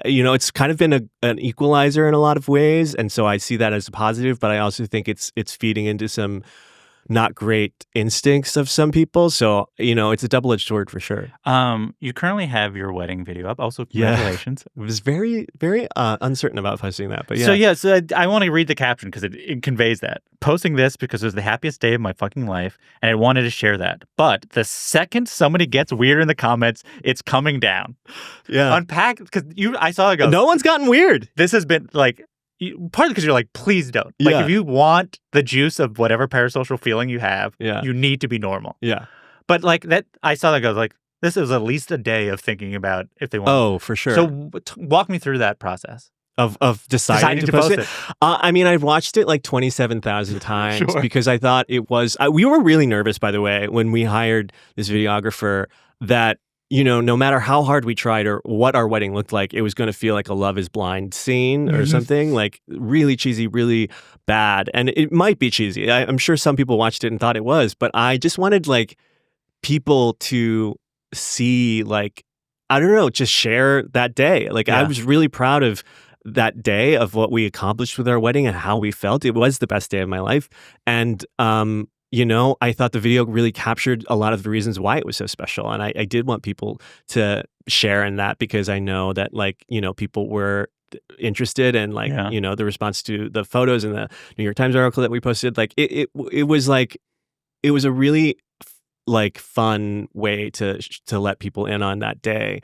it's kind of been an equalizer in a lot of ways, and so I see that as a positive. But I also think it's feeding into some not great instincts of some people. So it's a double-edged sword for sure. You currently have your wedding video up. Also, congratulations. I was very, very uncertain about posting that, but yeah. So I want to read the caption because it conveys that. Posting this because it was the happiest day of my fucking life, and I wanted to share that. But the second somebody gets weird in the comments, it's coming down. Yeah. Unpack, because I saw it go. No one's gotten weird. This has been like, partly because you're like, please don't. Like, if you want the juice of whatever parasocial feeling you have, you need to be normal. Yeah. But like that, I saw that goes like, this is at least a day of thinking about if they want. Oh, for sure. So walk me through that process. Of deciding to post it. I mean, I've watched it like 27,000 times because I thought it was, we were really nervous, by the way, when we hired this videographer that, no matter how hard we tried or what our wedding looked like, it was going to feel like a Love is Blind scene or something, like really cheesy, really bad. And it might be cheesy. I'm sure some people watched it and thought it was, but I just wanted like people to see, like, I don't know, just share that day. Like I was really proud of that day, of what we accomplished with our wedding and how we felt. It was the best day of my life. And, I thought the video really captured a lot of the reasons why it was so special. And I did want people to share in that because I know that, like, people were interested and like, the response to the photos in the New York Times article that we posted, like it was like, it was a really like fun way to let people in on that day.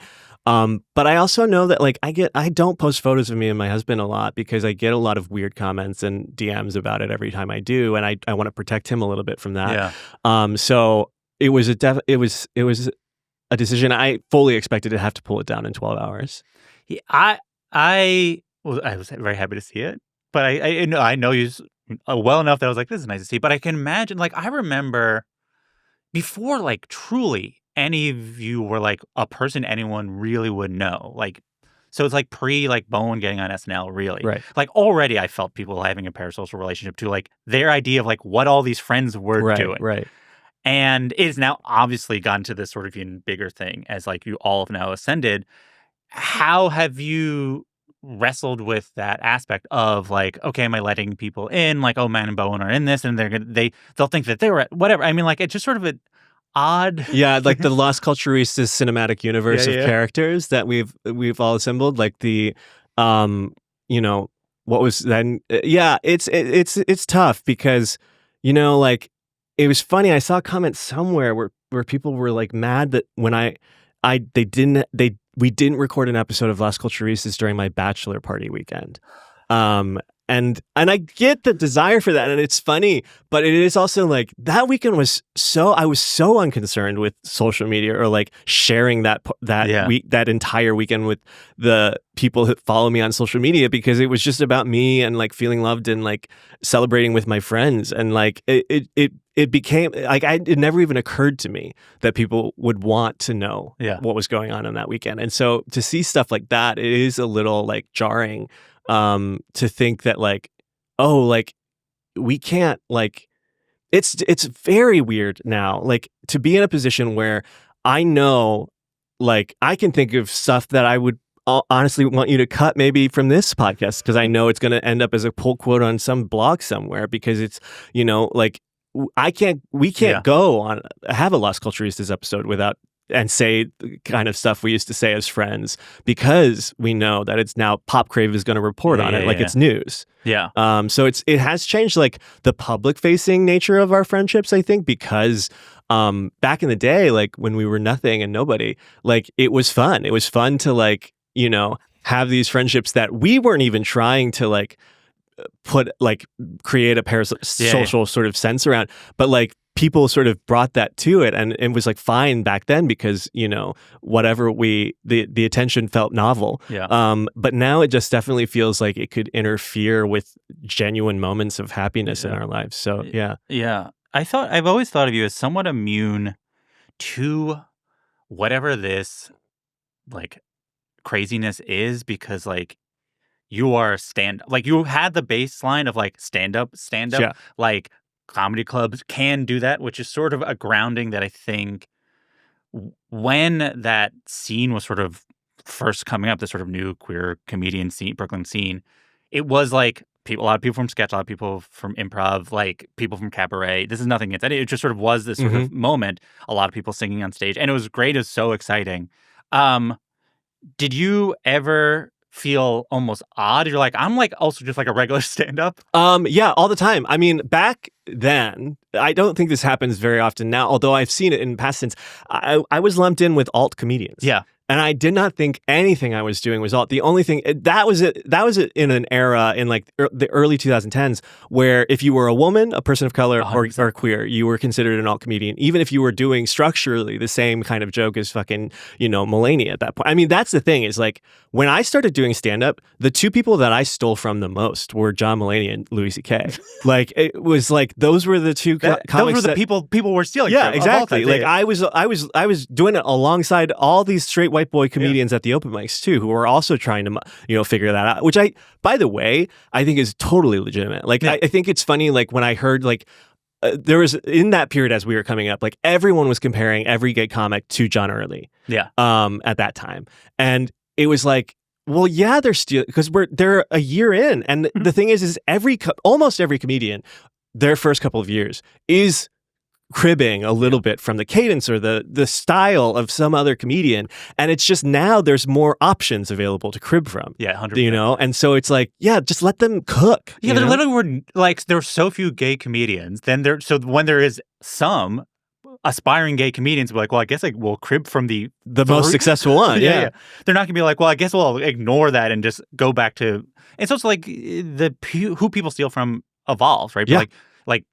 But I also know that like I don't post photos of me and my husband a lot because I get a lot of weird comments and DMs about it every time I do, and I want to protect him a little bit from that. So it was a decision. I fully expected to have to pull it down in 12 hours. I was very happy to see it, but I know you well enough that I was like, this is nice to see. But I can imagine, like, I remember before, like, truly any of you were like a person anyone really would know. Like, so it's like pre like Bowen getting on SNL, really. Right. Like already I felt people having a parasocial relationship to like their idea of like what all these friends were doing. Right. And it has now obviously gotten to this sort of even bigger thing as like you all have now ascended. How have you wrestled with that aspect of like, okay, am I letting people in? Like, oh, Man and Bowen are in this and they'll think that they were at whatever. I mean, like, it's just sort of an odd. Yeah, like the Las Culturistas cinematic universe of characters that we've all assembled. Like the, what was then? Yeah, it's tough because, like, it was funny. I saw a comment somewhere where people were like mad that when we didn't record an episode of Las Culturistas during my bachelor party weekend. And I get the desire for that, and it's funny, but it is also like that weekend I was so unconcerned with social media or like sharing that entire weekend with the people who follow me on social media because it was just about me and like feeling loved and like celebrating with my friends, and like it became like it never even occurred to me that people would want to know what was going on that weekend. And so to see stuff like that, it is a little like jarring. To think that like, oh, like we can't, like, it's very weird now, like to be in a position where I know, like, I can think of stuff that I would honestly want you to cut maybe from this podcast because I know it's going to end up as a pull quote on some blog somewhere because it's, like we can't go on have a Las Culturistas episode without and say the kind of stuff we used to say as friends because we know that it's now Pop Crave is going to report on it like it's news. Yeah. So it has changed like the public facing nature of our friendships, I think, because back in the day, like when we were nothing and nobody, like it was fun. It was fun to like, you know, have these friendships that we weren't even trying to like create a parasocial sort of sense around, but like people sort of brought that to it, and it was like fine back then because, you know, whatever the attention felt novel. But now it just definitely feels like it could interfere with genuine moments of happiness in our lives. So yeah. I've always thought of you as somewhat immune to whatever this like craziness is, because like you are like you had the baseline of like stand up, like comedy clubs can do that, which is sort of a grounding that I think when that scene was sort of first coming up, the sort of new queer comedian scene, Brooklyn scene, it was like a lot of people from sketch, a lot of people from improv, like people from cabaret. This is nothing against that. It just sort of was this sort of moment, a lot of people singing on stage, and it was great. It was so exciting. Did you ever feel almost odd? You're like, I'm like also just like a regular stand-up? Yeah, all the time. I mean, back then, I don't think this happens very often now, although I've seen it in past tense. I was lumped in with alt comedians. Yeah. And I did not think anything I was doing was alt. The only thing that was it in an era in like the early 2010s where if you were a woman, a person of color, or queer, you were considered an alt comedian, even if you were doing structurally the same kind of joke as fucking, you know, Millennial at that point. I mean, that's the thing is like when I started doing stand up, the two people that I stole from the most were John Mulaney and Louis C.K. Like it was like those were the two comics. Those were the people were stealing. Yeah, from, exactly. Like I was doing it alongside all these straight white boy comedians at the open mics too, who were also trying to, you know, figure that out, which by the way, I think is totally legitimate. Like, I think it's funny, like when I heard like, there was in that period as we were coming up, like everyone was comparing every gay comic to John Early. Yeah. At that time. And it was like, well, yeah, they're still, because they're a year in. And the thing is almost every comedian, their first couple of years is cribbing a little bit from the cadence or the style of some other comedian, and it's just now there's more options available to crib from. 100%. You know, and so it's like, yeah, just let them cook. Yeah, there literally were like there were so few gay comedians. Then when there is some aspiring gay comedians, be like, well, I guess like we'll crib from the most successful one. Yeah. They're not gonna be like, well, I guess we'll ignore that and just go back to. And so it's like who people steal from evolves, right? But like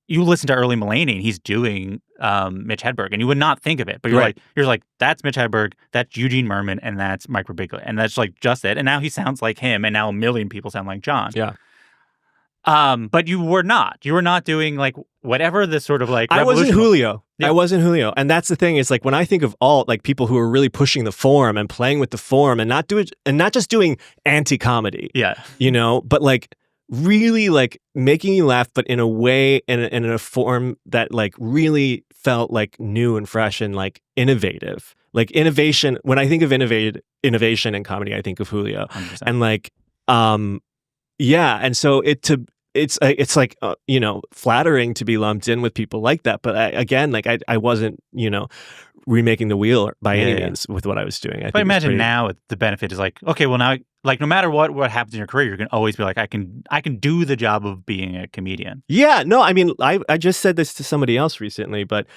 you listen to early Mulaney and he's doing Mitch Hedberg, and you would not think of it, but you're like, that's Mitch Hedberg, that's Eugene Merman, and that's Mike Birbiglia, and that's like just it. And now he sounds like him, and now a million people sound like John. Yeah. But you were not doing like whatever this sort of like. I wasn't Julio. Yeah. I wasn't Julio, and that's the thing. Is like when I think of alt, like people who are really pushing the form and playing with the form, and not just doing anti-comedy. Yeah. You know, but like really like making you laugh, but in a way and in a form that like really felt like new and fresh and like innovative. Like innovation. When I think of innovation in comedy, I think of Julio. 100%. And like, yeah, and so it's like you know, flattering to be lumped in with people like that. But again, like I wasn't, you know, remaking the wheel by any means with what I was doing. But imagine now the benefit is like, okay, well now, like no matter what happens in your career, you're gonna always be like, I can do the job of being a comedian. Yeah, no, I mean, I just said this to somebody else recently, but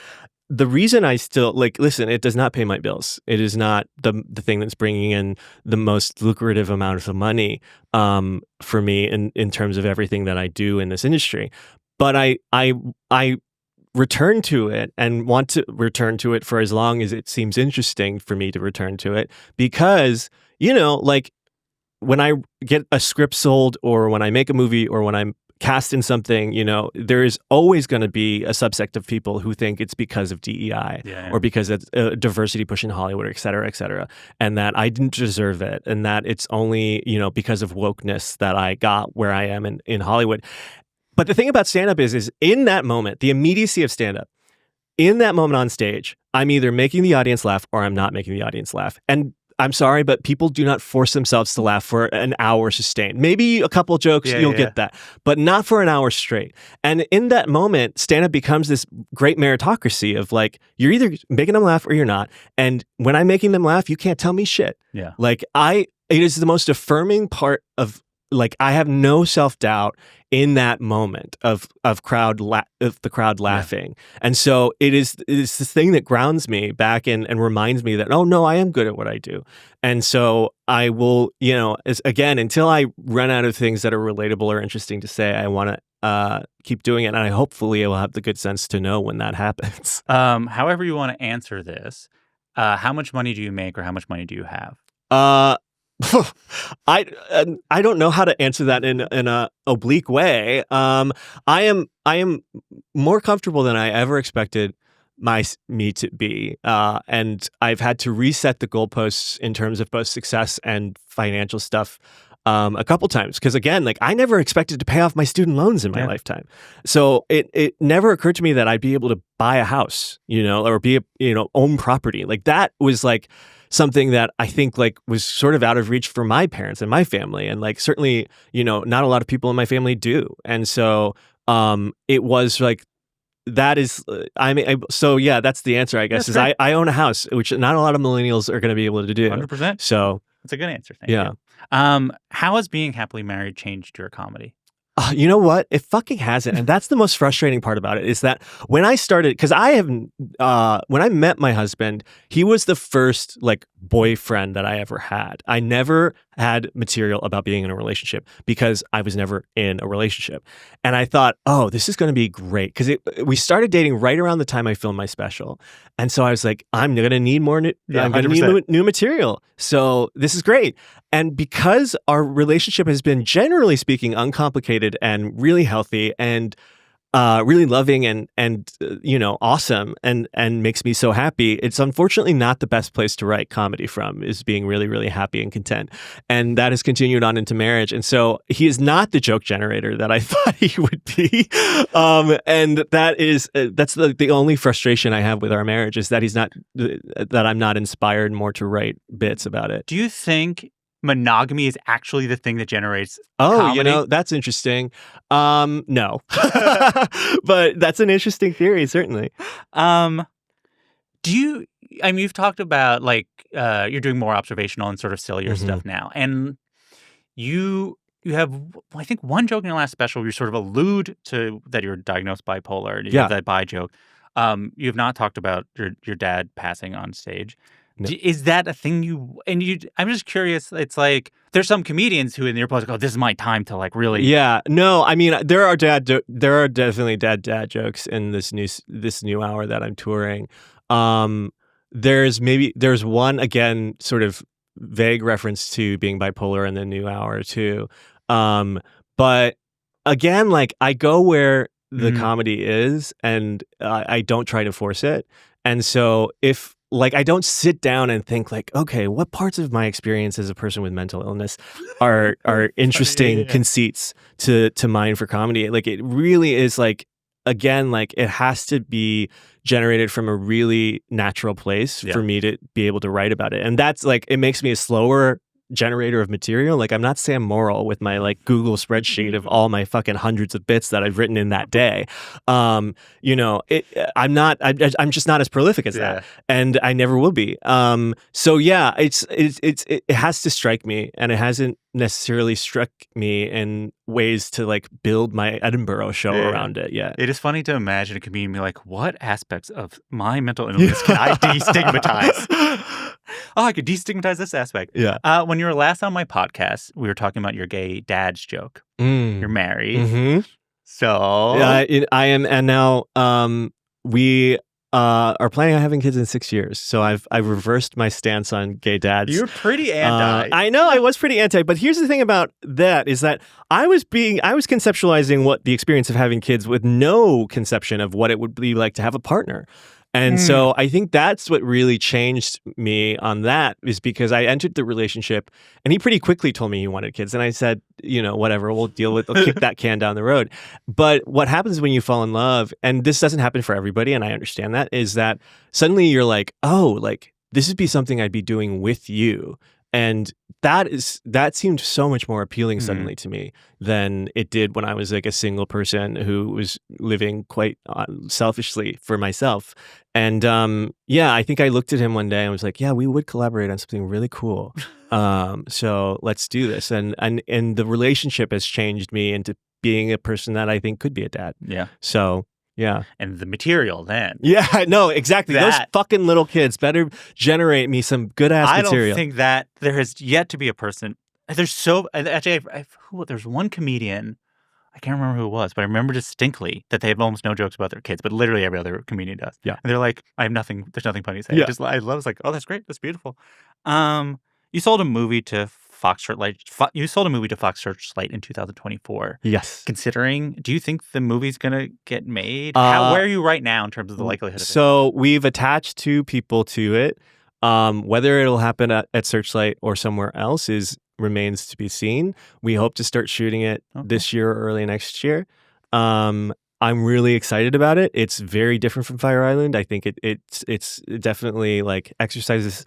the reason I still like, listen, it does not pay my bills. It is not the thing that's bringing in the most lucrative amount of money for me in terms of everything that I do in this industry. But I return to it and want to return to it for as long as it seems interesting for me to return to it, because, you know, like when I get a script sold or when I make a movie or when I'm cast in something, you know, there is always going to be a subsect of people who think it's because of DEI or because it's diversity push in Hollywood, et cetera, and that I didn't deserve it, and that it's only, you know, because of wokeness that I got where I am in Hollywood. But the thing about stand-up is in that moment, the immediacy of stand-up, in that moment on stage, I'm either making the audience laugh or I'm not making the audience laugh. And I'm sorry, but people do not force themselves to laugh for an hour sustained. Maybe a couple jokes, you'll get that, but not for an hour straight. And in that moment, stand-up becomes this great meritocracy of like, you're either making them laugh or you're not. And when I'm making them laugh, you can't tell me shit. Yeah. Like it is the most affirming part of, like, I have no self-doubt in that moment of the crowd laughing. And so it's this thing that grounds me back and reminds me that, oh no, I am good at what I do. And so I will, until I run out of things that are relatable or interesting to say, I want to keep doing it. And I hopefully will have the good sense to know when that happens. However you want to answer this, how much money do you make or how much money do you have? I don't know how to answer that in a oblique way. I am more comfortable than I ever expected me to be, and I've had to reset the goalposts in terms of both success and financial stuff a couple times, because again, like, I never expected to pay off my student loans in my lifetime, so it never occurred to me that I'd be able to buy a house, or own property. Like, that was like something that I think like was sort of out of reach for my parents and my family. And like, certainly, not a lot of people in my family do. And so it was like, that is, so yeah, that's the answer, I guess, is I own a house, which not a lot of millennials are going to be able to do. 100%. So that's a good answer. Thank you. How has being happily married changed your comedy? You know what? It fucking hasn't. And that's the most frustrating part about it, is that when I started, because when I met my husband, he was the first like boyfriend that I ever had. I never had material about being in a relationship because I was never in a relationship. And I thought, oh, this is going to be great. Because we started dating right around the time I filmed my special. And so I was like, I'm going to need more, I'm going to need new material. So this is great. And because our relationship has been, generally speaking, uncomplicated and really healthy and really loving and awesome and makes me so happy, it's unfortunately not the best place to write comedy from, is being really, really happy and content. And that has continued on into marriage. And so he is not the joke generator that I thought he would be. And that's the only frustration I have with our marriage, is that that I'm not inspired more to write bits about it. Do you think monogamy is actually the thing that generates comedy? That's interesting. No. But that's an interesting theory, certainly. You've talked about like you're doing more observational and sort of sillier stuff now. And you have, I think, one joke in your last special where you sort of allude to that you're diagnosed bipolar, and you have that bi joke. You have not talked about your dad passing on stage. No. Is that a thing I'm just curious. It's like, there's some comedians who in their post go, this is my time to like really. Yeah, no, I mean, there are definitely dad jokes in this new hour that I'm touring. There's one, again, sort of vague reference to being bipolar in the new hour too. But again, like, I go where the comedy is, and I don't try to force it. And so I don't sit down and think like, okay, what parts of my experience as a person with mental illness are interesting conceits to mine for comedy. Like, it really is like, again, like, it has to be generated from a really natural place for me to be able to write about it. And that's like, it makes me a slower generator of material. Like, I'm not Sam Morrill with my like Google spreadsheet of all my fucking hundreds of bits that I've written in that day. I'm just not as prolific as that, and I never will be. So yeah, it has to strike me, and it hasn't necessarily struck me in ways to like build my Edinburgh show around it yet. It is funny to imagine a comedian be like, what aspects of my mental illness can I destigmatize? Oh, I could destigmatize this aspect. Yeah. When you were last on my podcast, we were talking about your gay dad's joke. You're married. Mm-hmm. So I am, and now we are planning on having kids in 6 years. So I've reversed my stance on gay dads. You're pretty anti. I know, I was pretty anti, but here's the thing about that, is that I was conceptualizing what the experience of having kids with no conception of what it would be like to have a partner. And so I think that's what really changed me on that, is because I entered the relationship and he pretty quickly told me he wanted kids. And I said, whatever, we'll kick that can down the road. But what happens when you fall in love, and this doesn't happen for everybody, and I understand that, is that suddenly you're like, oh, like, this would be something I'd be doing with you. And that seemed so much more appealing suddenly to me than it did when I was like a single person who was living quite selfishly for myself. And I think I looked at him one day and was like, yeah, we would collaborate on something really cool. So let's do this. And the relationship has changed me into being a person that I think could be a dad. Yeah. So yeah. And the material then. Yeah, no, exactly. Those fucking little kids better generate me some good ass material. I don't think that there has yet to be a person. There's there's one comedian, I can't remember who it was, but I remember distinctly that they have almost no jokes about their kids, but literally every other comedian does. Yeah. And they're like, there's nothing funny to say. Yeah. I love it's like, oh, that's great. That's beautiful. You sold a movie to Fox Searchlight. You sold a movie to Fox Searchlight in 2024. Yes. Considering, do you think the movie's gonna get made? Where are you right now in terms of the likelihood of it? So we've attached 2 people to it. Whether it'll happen at Searchlight or somewhere else remains to be seen. We hope to start shooting it this year or early next year. I'm really excited about it. It's very different from Fire Island. I think it's definitely like exercises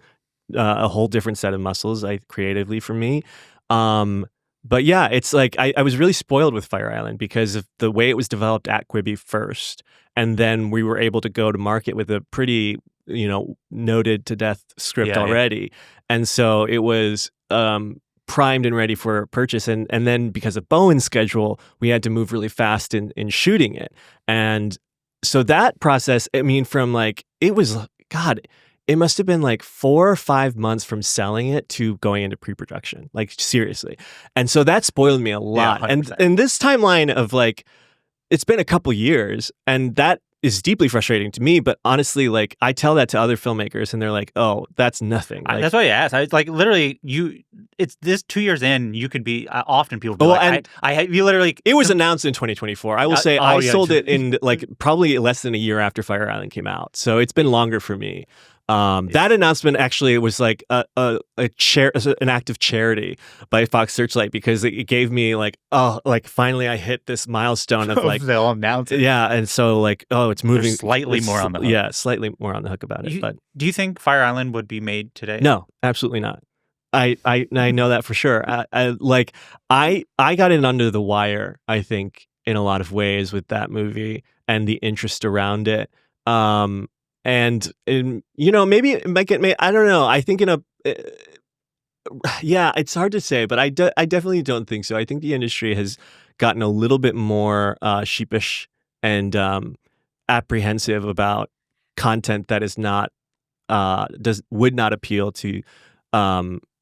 a whole different set of muscles creatively for me. But yeah, it's like I was really spoiled with Fire Island because of the way it was developed at Quibi first. And then we were able to go to market with a pretty, noted to death script already. Yeah. And so it was primed and ready for purchase. And then because of Bowen's schedule, we had to move really fast in shooting it. And so that process, I mean, from like, it was, God, it must have been like 4 or 5 months from selling it to going into pre-production, like seriously. And so that spoiled me a lot. Yeah, and this timeline of like, it's been a couple years, and that is deeply frustrating to me. But honestly, like I tell that to other filmmakers and they're like, oh, that's nothing. Like, that's why I asked. I like literally it's this 2 years in, you could be often people be you literally. It was announced in 2024. I will say I sold it in like probably less than a year after Fire Island came out. So it's been longer for me. That announcement actually was like an act of charity by Fox Searchlight because it gave me like, oh, like finally I hit this milestone of like they'll announce it. Yeah, and so like, oh, it's moving. They're slightly more on the hook. Yeah, slightly more on the hook about it. But do you think Fire Island would be made today? No, absolutely not. I know that for sure. I got in under the wire, I think, in a lot of ways with that movie and the interest around it. And maybe it might get made. I don't know. I think it's hard to say, but I definitely don't think so. I think the industry has gotten a little bit more sheepish and apprehensive about content that is not would not appeal to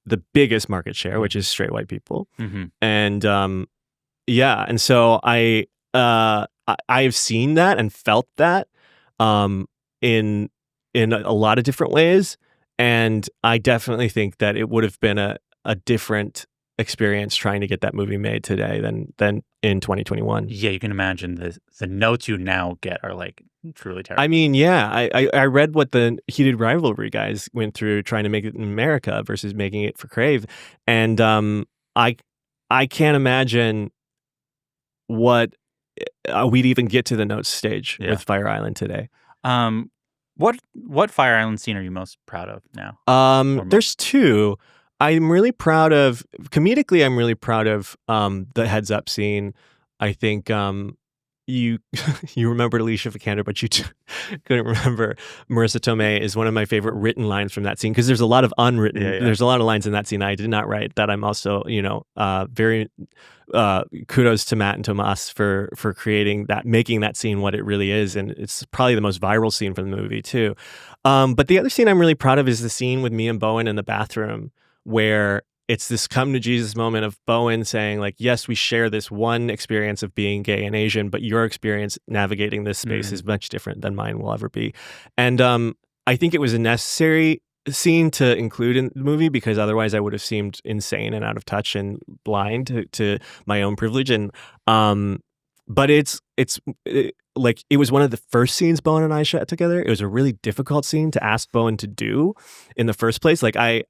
the biggest market share, which is straight white people. Mm-hmm. And and so I've seen that and felt that. In a lot of different ways, and I definitely think that it would have been a different experience trying to get that movie made today than in 2021. Yeah, you can imagine the notes you now get are like truly terrible. I mean, yeah, I read what the Heated Rivalry guys went through trying to make it in America versus making it for Crave, and I can't imagine what we'd even get to the notes stage with Fire Island today. What Fire Island scene are you most proud of now? There's 2. I'm really proud of comedically. I'm really proud of the heads up scene. I think you remembered Alicia Vikander, but you couldn't remember Marissa Tomei is one of my favorite written lines from that scene because there's a lot of unwritten. Yeah. There's a lot of lines in that scene I did not write that I'm also very kudos to Matt and Tomas for creating that, making that scene what it really is, and it's probably the most viral scene from the movie too. But the other scene I'm really proud of is the scene with me and Bowen in the bathroom where it's this come to Jesus moment of Bowen saying like, yes, we share this one experience of being gay and Asian, but your experience navigating this space is much different than mine will ever be. And I think it was a necessary scene to include in the movie because otherwise I would have seemed insane and out of touch and blind to my own privilege. And but it was one of the first scenes Bowen and I shot together. It was a really difficult scene to ask Bowen to do in the first place. Like I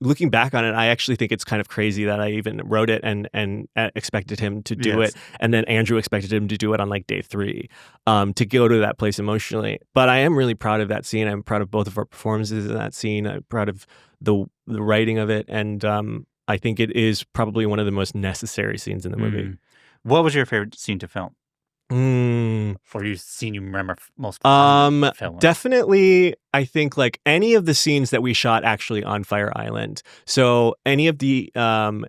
looking back on it, I actually think it's kind of crazy that I even wrote it and expected him to do it, and then Andrew expected him to do it on like day 3, to go to that place emotionally. But I am really proud of that scene. I'm proud of both of our performances in that scene. I'm proud of the writing of it, and I think it is probably one of the most necessary scenes in the movie. What was your favorite scene to film? Or you remember most film? Definitely, I think like any of the scenes that we shot actually on Fire Island. So any of the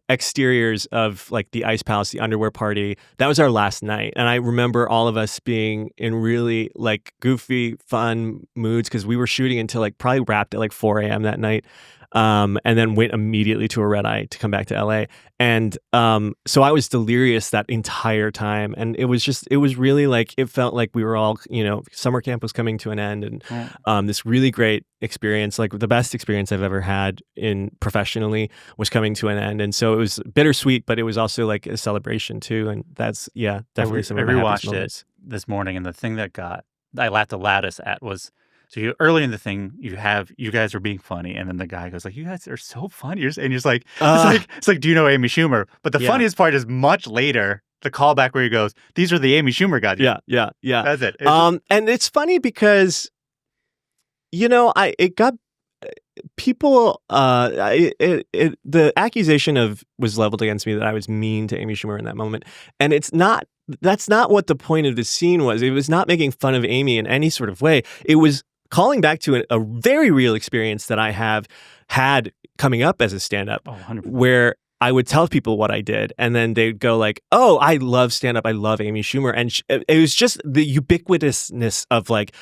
exteriors of like the Ice Palace, the underwear party, that was our last night. And I remember all of us being in really like goofy, fun moods because we were shooting until like probably wrapped at like 4 a.m. that night. And then went immediately to a red eye to come back to LA. And so I was delirious that entire time. And it was really like, it felt like we were all, summer camp was coming to an end. And this really great experience, like the best experience I've ever had professionally was coming to an end. And so it was bittersweet, but it was also like a celebration too. And that's, definitely some of my happiest moments. It this morning. And the thing that I laughed the loudest at was, so early in the thing, you guys are being funny, and then the guy goes like, "You guys are so funny," and you're just like, it's like, do you know Amy Schumer? But the funniest part is much later, the callback where he goes, "These are the Amy Schumer guys." Yeah. That's it. And it's funny because, it got people. The accusation was leveled against me that I was mean to Amy Schumer in that moment, and it's not. That's not what the point of the scene was. It was not making fun of Amy in any sort of way. It was calling back to a very real experience that I have had coming up as a stand-up, where I would tell people what I did, and then they'd go like, "Oh, I love stand-up. I love Amy Schumer," and it was just the ubiquitousness of like.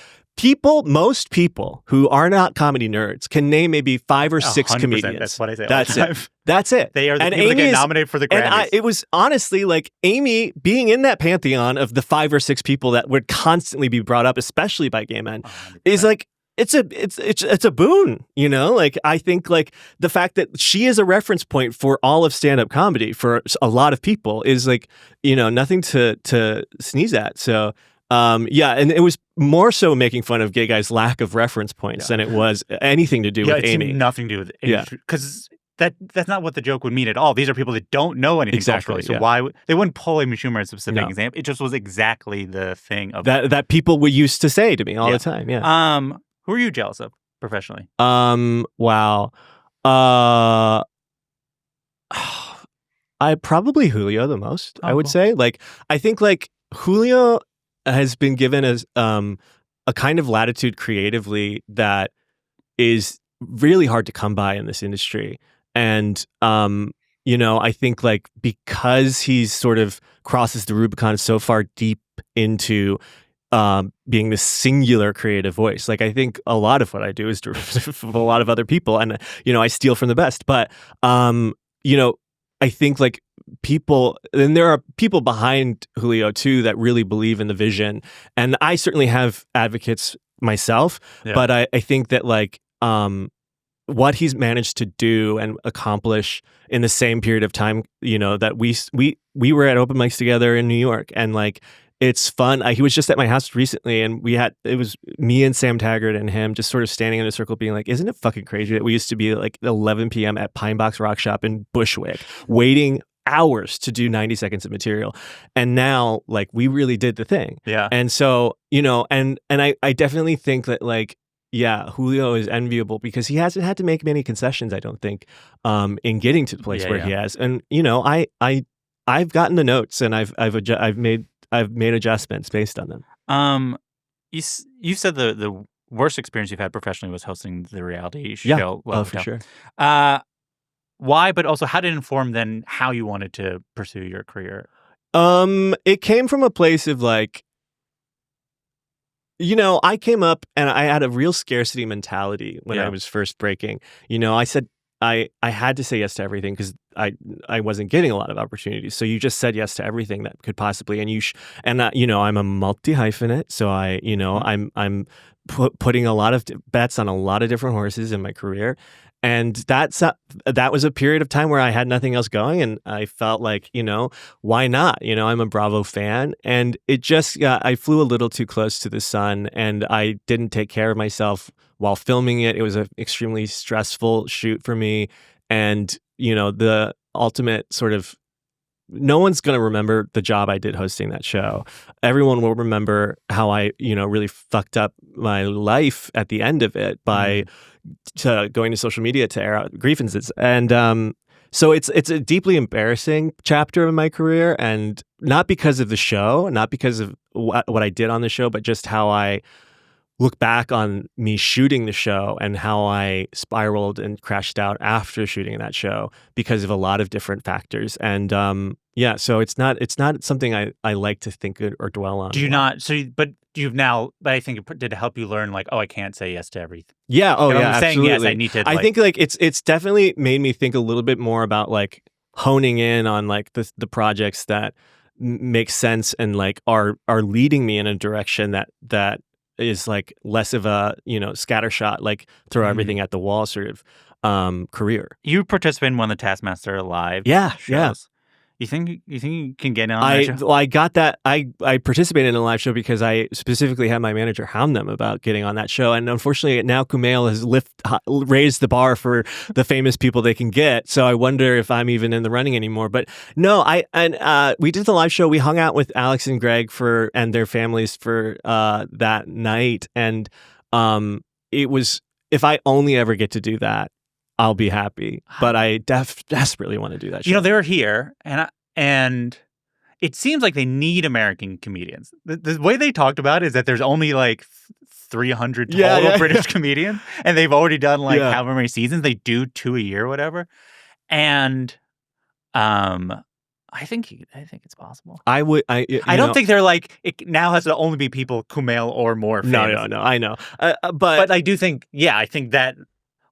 Most people who are not comedy nerds can name maybe 5 or 6 comedians. That's what I say. That's it. They are the people that get nominated for the Grammys. And it was honestly like Amy being in that pantheon of the 5 or 6 people that would constantly be brought up, especially by gay men, is like it's a boon. Like I think like the fact that she is a reference point for all of stand-up comedy for a lot of people is like nothing to sneeze at. So. And it was more so making fun of gay guys' lack of reference points than it was anything to do with Amy. Nothing to do with Amy. Because that's not what the joke would mean at all. These are people that don't know anything culturally. So why they wouldn't pull Amy Schumer as a specific example? It just was exactly the thing of that people were used to say to me all the time. Yeah. Who are you jealous of professionally? Wow. I probably Julio the most. I would say. Like I think like Julio has been given as a kind of latitude creatively that is really hard to come by in this industry. And, I think like because he's sort of crosses the Rubicon so far deep into being this singular creative voice. Like I think a lot of what I do is derivative of a lot of other people and, I steal from the best. But, I think like there are people behind Julio too that really believe in the vision. And I certainly have advocates myself, but I think that like what he's managed to do and accomplish in the same period of time, that we were at open mics together in New York, and like it's fun. He was just at my house recently, and it was me and Sam Taggart and him just sort of standing in a circle being like, isn't it fucking crazy that we used to be like 11 p.m. at Pine Box Rock Shop in Bushwick waiting hours to do 90 seconds of material, and now like we really did the thing. And so and I definitely think that like Julio is enviable because he hasn't had to make many concessions, I don't think, in getting to the place where he has. And I've gotten the notes, and I've made adjustments based on them. You said the worst experience you've had professionally was hosting the reality show. For sure. Why? But also, how did it inform then how you wanted to pursue your career? It came from a place of like, I came up and I had a real scarcity mentality when I was first breaking. I said I had to say yes to everything because I wasn't getting a lot of opportunities. So you just said yes to everything that could possibly, and I'm a multi-hyphenate. So I'm putting a lot of bets on a lot of different horses in my career. And that was a period of time where I had nothing else going, and I felt like, why not? I'm a Bravo fan, and it just I flew a little too close to the sun, and I didn't take care of myself while filming it. It was an extremely stressful shoot for me, And, the ultimate sort of, no one's going to remember the job I did hosting that show. Everyone will remember how I, really fucked up my life at the end of it by going to social media to air out grievances. And so it's a deeply embarrassing chapter of my career, and not because of the show, not because of what I did on the show, but just how I look back on me shooting the show and how I spiraled and crashed out after shooting that show because of a lot of different factors. And so it's not something I like to think or dwell on. Do you not? But I think did it help you learn like, oh, I can't say yes to everything. Yeah. Oh, and yeah. I'm saying absolutely. yes. I need to. I think like it's definitely made me think a little bit more about like honing in on like the projects that make sense and like are leading me in a direction that is like less of a scattershot, like throw everything at the wall sort of career. You participate in one of the Taskmaster Live shows. Yeah. You think you can get in on that show? Well, I got that. I participated in a live show because I specifically had my manager hound them about getting on that show. And unfortunately, now Kumail has raised the bar for the famous people they can get. So I wonder if I'm even in the running anymore. But no, we did the live show. We hung out with Alex and Greg and their families for that night. And it was, if I only ever get to do that, I'll be happy, but I desperately want to do that show. They were here, and it seems like they need American comedians. The way they talked about it is that there's only like 300 total British comedians, and they've already done like however many seasons. They do 2 a year or whatever. And I think it's possible. I don't think they're like, it now has to only be people Kumail or more famous. No, I know. But I do think, I think that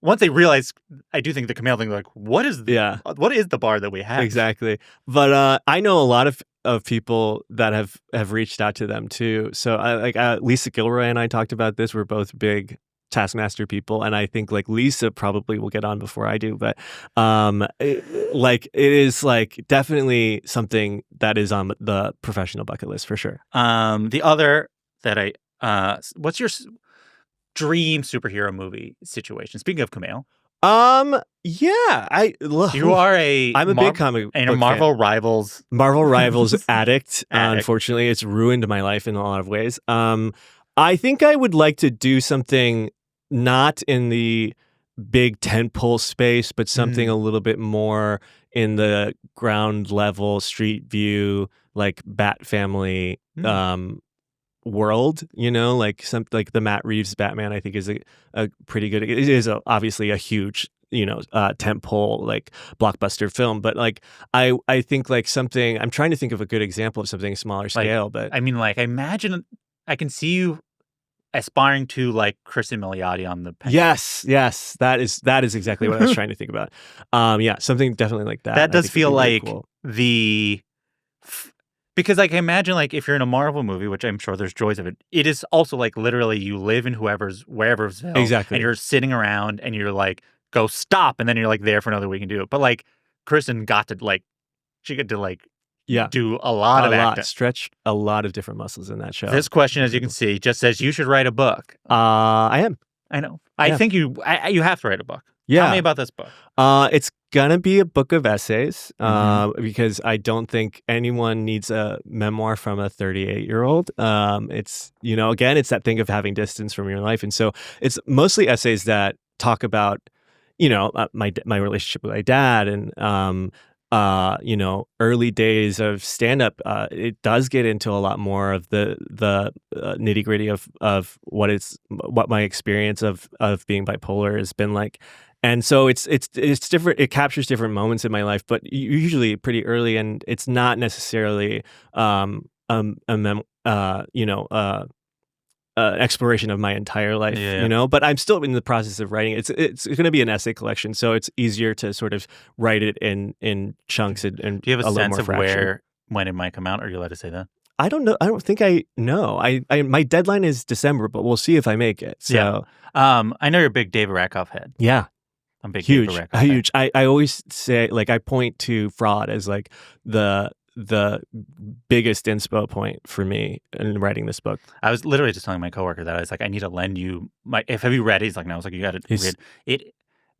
once they realize, I do think the Kumail thing, like, what is the bar that we have? Exactly. But I know a lot of people that have reached out to them too. So Lisa Gilroy and I talked about this. We're both big Taskmaster people, and I think like Lisa probably will get on before I do. But it is like definitely something that is on the professional bucket list for sure. The other that what's your dream superhero movie situation? Speaking of Kumail. You are I'm a big comic book and a Marvel fan. Rivals addict. Unfortunately, it's ruined my life in a lot of ways. I think I would like to do something not in the big tentpole space, but something a little bit more in the ground level, street view, like Bat Family world, like like the Matt Reeves Batman, I think is a pretty good. It is obviously a huge, tentpole like blockbuster film, but like I think like something. I'm trying to think of a good example of something smaller scale, but I mean, like I imagine I can see you aspiring to like Kristen Milioti on the Penguin. Yes, that is exactly what I was trying to think about. Something definitely like that. That does feel like cool. Because like I imagine like if you're in a Marvel movie, which I'm sure there's joys of it, it is also like literally you live in wherever's film, exactly, and you're sitting around and you're like go stop, and then you're like there for another week and do it. But like Kristen got to like do a lot of acting. Stretch a lot of different muscles in that show. This question, as you can see, just says you should write a book. I am. I know. I think you have to write a book. Yeah. Tell me about this book. It's gonna be a book of essays because I don't think anyone needs a memoir from a 38-year-old. It's again, it's that thing of having distance from your life, and so it's mostly essays that talk about my relationship with my dad and early days of stand-up. It does get into a lot more of the nitty-gritty of what my experience of being bipolar has been like. And so it's different. It captures different moments in my life, but usually pretty early, and it's not necessarily exploration of my entire life, but I'm still in the process of writing. It's going to be an essay collection, so it's easier to sort of write it in chunks and do you have a sense of fraction. when it might come out? Are you allowed to say that? I don't know. I don't think I know. I my deadline is December, but we'll see if I make it. So I know you're a big David Rakoff head. Yeah. I'm big. Huge. David Rakoff Huge. I always say, like, I point to Fraud as like the biggest inspo point for me in writing this book. I was literally just telling my coworker that I was like, I need to lend you have you read it? He's like, no. I was like, you got to read it.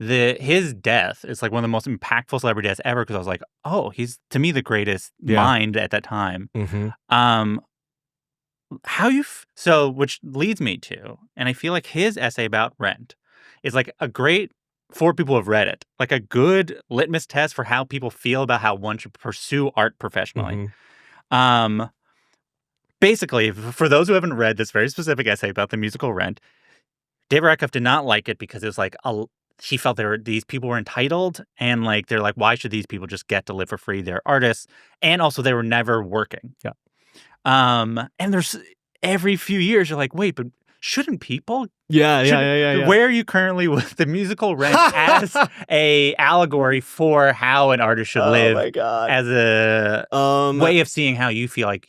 his death is like one of the most impactful celebrity deaths ever because I was like, oh, he's to me the greatest mind at that time. So which leads me to, and I feel like his essay about Rent is like a great for people who have read it, like a good litmus test for how people feel about how one should pursue art professionally. Basically, for those who haven't read this very specific essay about the musical Rent, David Rakoff did not like it because it was like he felt these people were entitled and like they're like, why should these people just get to live for free? They're artists, and also they were never working. Yeah. And there's every few years you're like, wait, but shouldn't people? Yeah. Where are you currently with the musical Rent as a allegory for how an artist should live? Oh my God. As a way of seeing how you feel like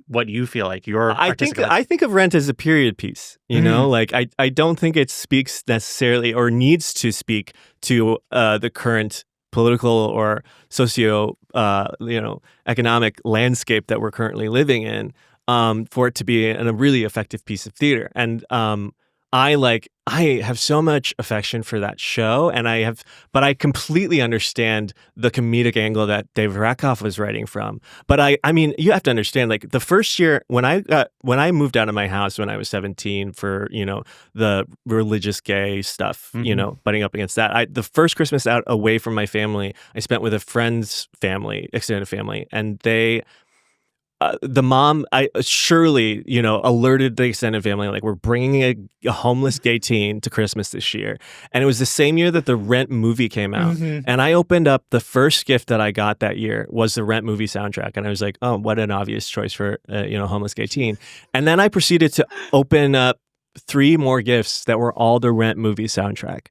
what you feel like your artistic I think of Rent as a period piece, you know, like I don't think it speaks necessarily or needs to speak to the current political or socio economic landscape that we're currently living in for it to be a really effective piece of theater. And I have so much affection for that show, but I completely understand the comedic angle that David Rakoff was writing from. But I mean, you have to understand, like the first year when I moved out of my house when I was 17 for the religious gay stuff, butting up against that. The first Christmas out away from my family, I spent with a friend's family, extended family, and the mom, surely, alerted the extended family, like, we're bringing a homeless gay teen to Christmas this year. And it was the same year that the Rent movie came out. And I opened up, the first gift that I got that year was the Rent movie soundtrack. And I was like, oh, what an obvious choice for, homeless gay teen. And then I proceeded to open up 3 more gifts that were all the Rent movie soundtrack.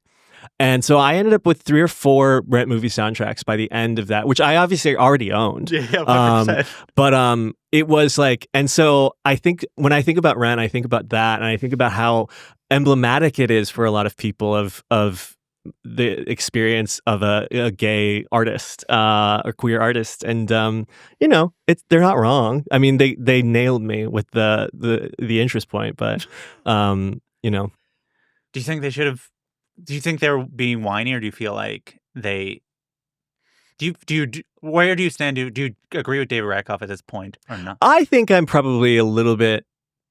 And so I ended up with 3 or 4 Rent movie soundtracks by the end of that, which I obviously already owned. Yeah, 100%. But it was like, and so I think when I think about Rent, I think about that, and I think about how emblematic it is for a lot of people of the experience of a gay artist or queer artist, and they're not wrong. I mean, they nailed me with the interest point, but Do you think they should have? Do you think they're being whiny, or do you feel like they? Where do you stand? Do you agree with David Rakoff at this point, or not? I think I'm probably a little bit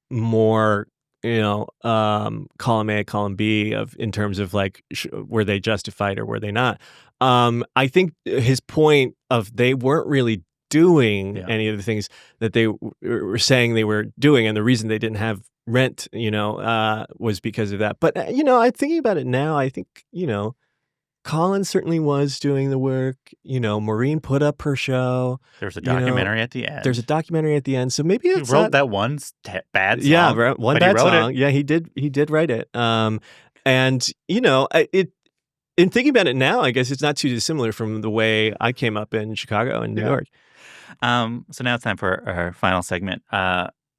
more, column A, column B in terms of like, were they justified or were they not? I think his point of they weren't really doing any of the things that they were saying they were doing, and the reason they didn't have Rent, was because of that. But, I'm thinking about it now. I think, Colin certainly was doing the work. Maureen put up her show. There's a documentary at the end. There's a documentary at the end. So maybe it's he wrote that one bad song. Yeah, one bad song. It. Yeah, he did write it. And, in thinking about it now, I guess it's not too dissimilar from the way I came up in Chicago and New York. So now it's time for our final segment.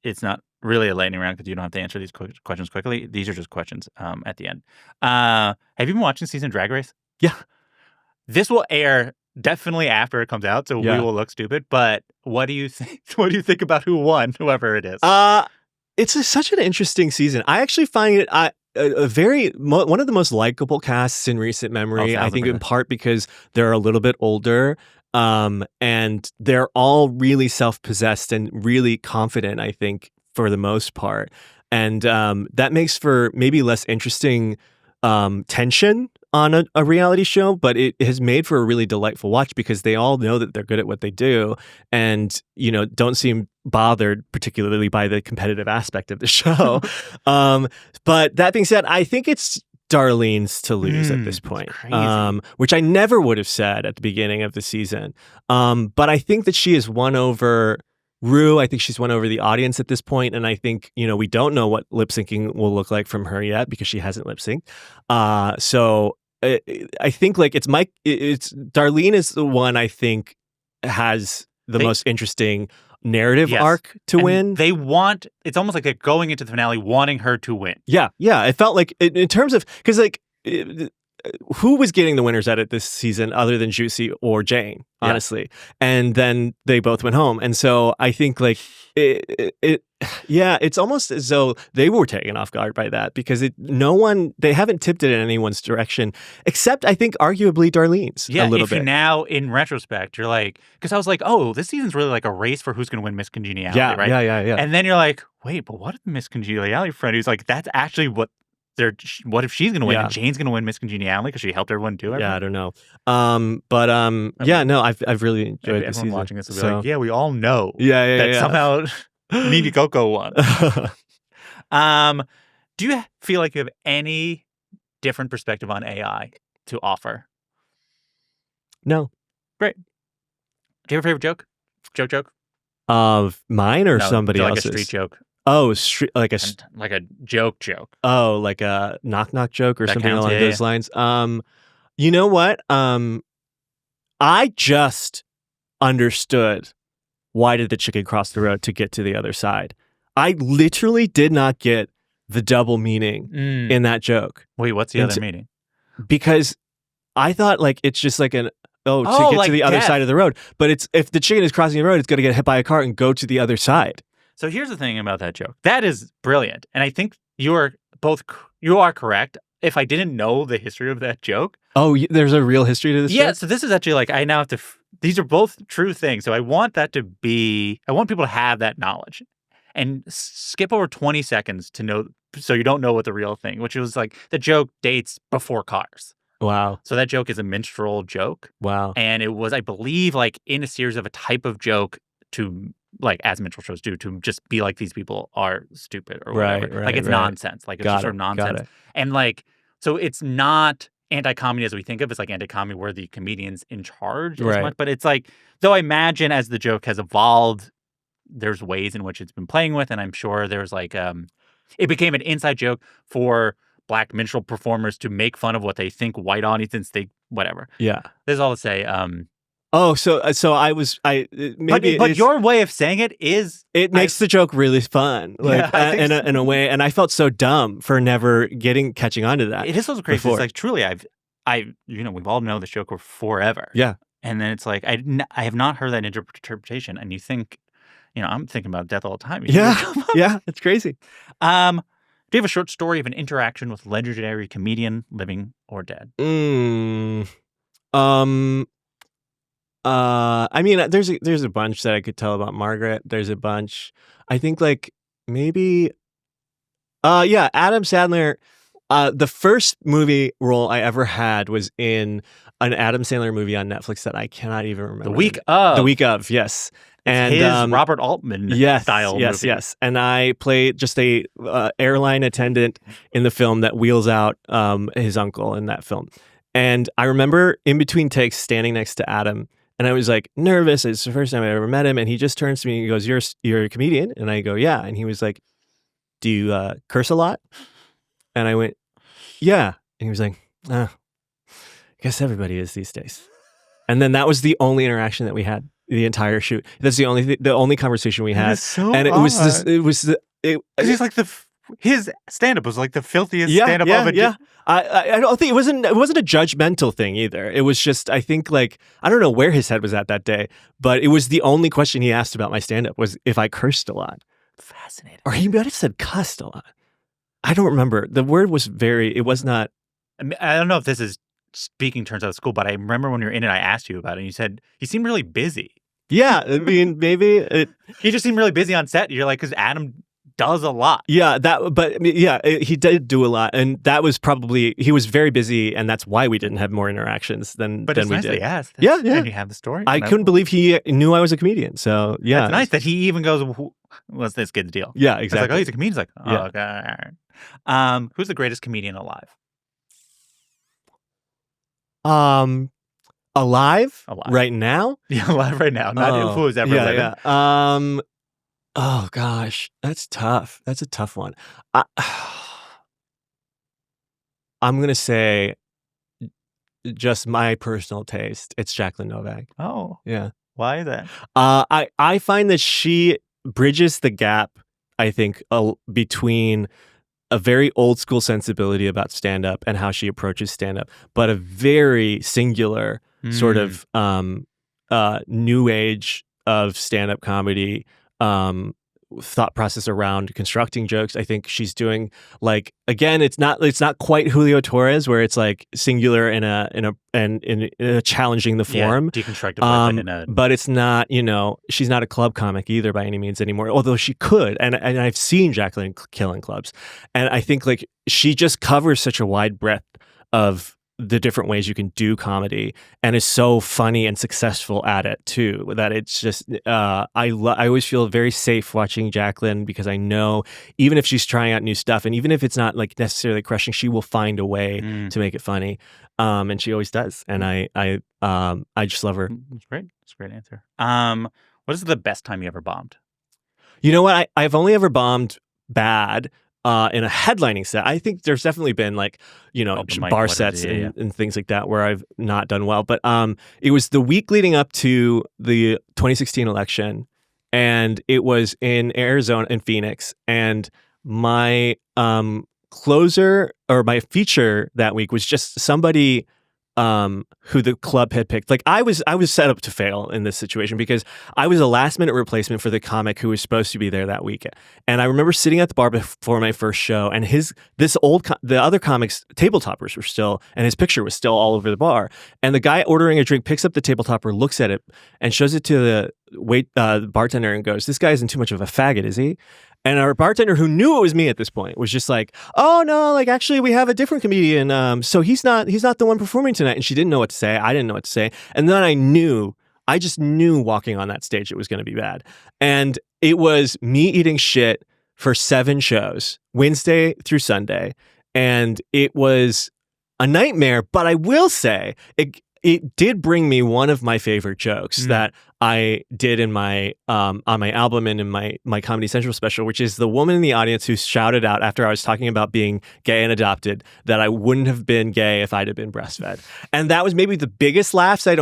It's not really a lightning round because you don't have to answer these questions quickly. These are just questions at the end. Have you been watching season of Drag Race? Yeah. This will air definitely after it comes out, so we will look stupid. But what do you think? What do you think about who won, whoever it is? It's such an interesting season. I actually find it one of the most likable casts in recent memory. I think in part because they're a little bit older. And they're all really self-possessed and really confident, I think, for the most part. And that makes for maybe less interesting tension on a reality show, but it has made for a really delightful watch because they all know that they're good at what they do and, don't seem bothered particularly by the competitive aspect of the show. But that being said, I think it's Darlene's to lose at this point, which I never would have said at the beginning of the season. But I think that she has won over Rue. I think she's won over the audience at this point, and I think we don't know what lip syncing will look like from her yet because she hasn't lip synced. So I think like it's Darlene is the one I think has the most interesting narrative arc to win. It's almost like they're going into the finale wanting her to win. Yeah. It felt like in terms of, because like who was getting the winner's edit this season other than Juicy or Jane, honestly. And then they both went home. And so I think like it's almost as though they were taken off guard by that because they haven't tipped it in anyone's direction except I think arguably Darlene's a little bit. Now in retrospect, you're like, because I was like, oh, this season's really like a race for who's going to win Miss Congeniality, right? Yeah. And then you're like, wait, but what if Miss Congeniality friend who's like, that's actually what if she's going to win and Jane's going to win Miss Congeniality because she helped everyone do it? Yeah, I don't know. I've really enjoyed this season. Watching this will be like, yeah, we all know that somehow Nini Coco won. Do you feel like you have any different perspective on AI to offer? No. Great. Do you have a favorite joke? Joke? Of mine or somebody like else's? Like a street joke. Oh, like a joke. Oh, like a knock joke or that something counts, along those lines. You know what? I just understood why did the chicken cross the road to get to the other side. I literally did not get the double meaning in that joke. Wait, what's the other meaning? Because I thought like it's just like to get like to the other side of the road. But it's if the chicken is crossing the road, it's going to get hit by a car and go to the other side. So here's the thing about that joke. That is brilliant. And I think you are correct. If I didn't know the history of that joke. Oh, there's a real history to this joke? So this is actually like, I now have to, these are both true things. So I want people to have that knowledge and skip over 20 seconds to know, so you don't know what the real thing, which was like the joke dates before cars. Wow. So that joke is a minstrel joke. Wow. And it was, I believe, like in a series of a type of joke to, like as minstrel shows do, to just be like these people are stupid or whatever. Right, like it's nonsense. Like it's just sort of nonsense. And like, so it's not anti-comedy as we think of. It's like anti-comedy where the comedian's in charge as much. But it's like, though I imagine as the joke has evolved, there's ways in which it's been playing with. And I'm sure there's like, it became an inside joke for Black minstrel performers to make fun of what they think white audiences think, whatever. Yeah. There's all to say. But your way of saying it is makes the joke really fun, like in a way, and I felt so dumb for never catching on to that. It is so crazy. It's like truly, we've all known this joke for forever. Yeah, and then it's like I have not heard that interpretation, and you think, I'm thinking about death all the time. Yeah, it's crazy. Do you have a short story of an interaction with legendary comedian, living or dead? I mean, there's a bunch that I could tell about Margaret. There's a bunch. I think like maybe, Adam Sandler. The first movie role I ever had was in an Adam Sandler movie on Netflix that I cannot even remember. The Week of, yes. And his Robert Altman style movie. Yes. And I played just a airline attendant in the film that wheels out his uncle in that film. And I remember in between takes standing next to Adam. And I was like nervous. It's the first time I ever met him. And he just turns to me and he goes, you're a comedian? And I go, yeah. And he was like, do you curse a lot? And I went, yeah. And he was like, I guess everybody is these days. And then that was the only interaction that we had the entire shoot. That's the only conversation we had. So and odd. it was he's like his stand-up was like the filthiest stand-up of it. Yeah. I don't think it wasn't a judgmental thing either. It was just, I think like, I don't know where his head was at that day, but it was the only question he asked about my stand-up was if I cursed a lot. Fascinating. Or he might have said cussed a lot. I don't remember. The word was it was not. I don't know if this is speaking terms out of school, but I remember when you were in it, I asked you about it and you said he seemed really busy. Yeah. I mean, maybe. He just seemed really busy on set. You're like, because Adam does a lot. Yeah, he did do a lot, and that was probably he was very busy, and that's why we didn't have more interactions than we did. Yes, yeah. And you have the story. I couldn't believe he knew I was a comedian. So yeah, it's nice that he even goes, "What's this kid's deal?" Yeah, exactly. It's like, oh, he's a comedian. He's like, oh, okay, all right. Who's the greatest comedian alive? Alive right now? Yeah, alive right now. Not who is ever living. Yeah. Oh gosh, that's tough. That's a tough one. I'm gonna say, just my personal taste. It's Jacqueline Novak. Oh, yeah. Why is that? I find that she bridges the gap. I think between a very old school sensibility about stand-up and how she approaches stand-up, but a very singular sort of new age of stand-up comedy thought process around constructing jokes. I think she's doing like, again, it's not quite Julio Torres where it's like singular in a challenging the form, deconstructive, but it's not, she's not a club comic either by any means anymore, although she could, and I've seen Jacqueline kill in clubs, and I think like she just covers such a wide breadth of the different ways you can do comedy and is so funny and successful at it too, that it's just I always feel very safe watching Jacqueline, because I know even if she's trying out new stuff and even if it's not like necessarily crushing, she will find a way to make it funny, and she always does, and I just love her. That's great. That's a great answer. What is the best time you ever bombed? You know what, I've only ever bombed bad in a headlining set. I think there's definitely been like, bar sets and things like that where I've not done well. But it was the week leading up to the 2016 election, and it was in Arizona, in Phoenix. And my closer or my feature that week was just somebody who the club had picked. Like I was set up to fail in this situation because I was a last minute replacement for the comic who was supposed to be there that week. And I remember sitting at the bar before my first show, and the other comics tabletopers were still, and his picture was still all over the bar. And the guy ordering a drink picks up the tabletopper, looks at it, and shows it to the bartender and goes, "This guy isn't too much of a faggot, is he?" And our bartender, who knew it was me at this point, was just like, "Oh no, like actually we have a different comedian. So he's not the one performing tonight." And she didn't know what to say. I didn't know what to say. And then I just knew walking on that stage it was going to be bad. And it was me eating shit for 7 shows, Wednesday through Sunday. And it was a nightmare, but I will say it did bring me one of my favorite jokes that I did in my on my album and in my Comedy Central special, which is the woman in the audience who shouted out after I was talking about being gay and adopted that I wouldn't have been gay if I'd have been breastfed. And that was maybe the biggest laughs I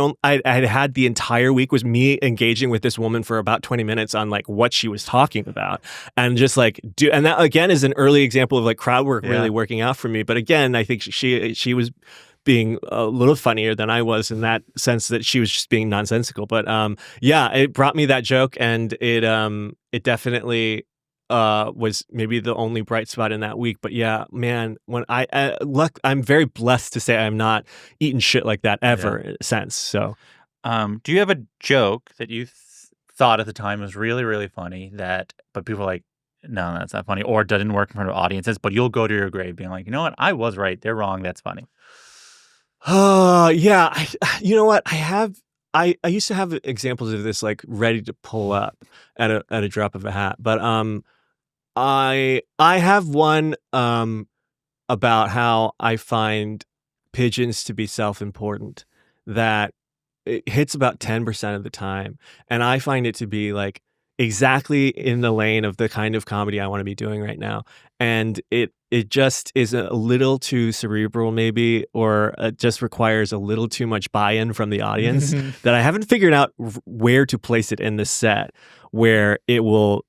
had the entire week, was me engaging with this woman for about 20 minutes on like what she was talking about, and just like and that again is an early example of like crowd work really working out for me. But again, I think she was being a little funnier than I was in that sense, that she was just being nonsensical. But it brought me that joke, and it definitely was maybe the only bright spot in that week. But yeah, man, when I'm very blessed to say I'm not eating shit like that ever since. So, do you have a joke that you thought at the time was really, really funny but people were like, "No, that's not funny," or didn't work in front of audiences, but you'll go to your grave being like, "You know what? I was right. They're wrong. That's funny." Yeah. You know what? I used to have examples of this like ready to pull up at a drop of a hat, but I have one about how I find pigeons to be self-important, that it hits about 10% of the time, and I find it to be like exactly in the lane of the kind of comedy I want to be doing right now. And it just is a little too cerebral maybe, or it just requires a little too much buy-in from the audience that I haven't figured out where to place it in the set where it will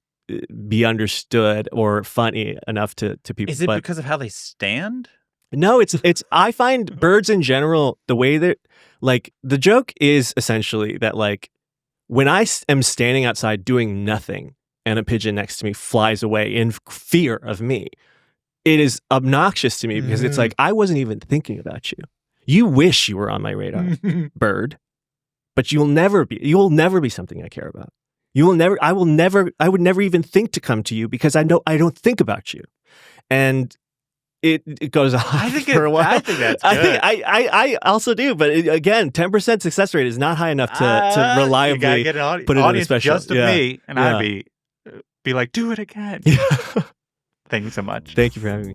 be understood or funny enough to people. Is it because of how they stand? No, it's I find birds in general, the way that like the joke is essentially that like when I am standing outside doing nothing and a pigeon next to me flies away in fear of me, it is obnoxious to me because it's like, I wasn't even thinking about you. You wish you were on my radar, bird, but you'll never be something I care about. I would never even think to come to you because I don't think about you. And it goes on for a while. I think that's good. I also do, but again, 10% success rate is not high enough to reliably put it in a special. Just of me, and I'd be like, do it again. Thank you so much. Thank you for having me.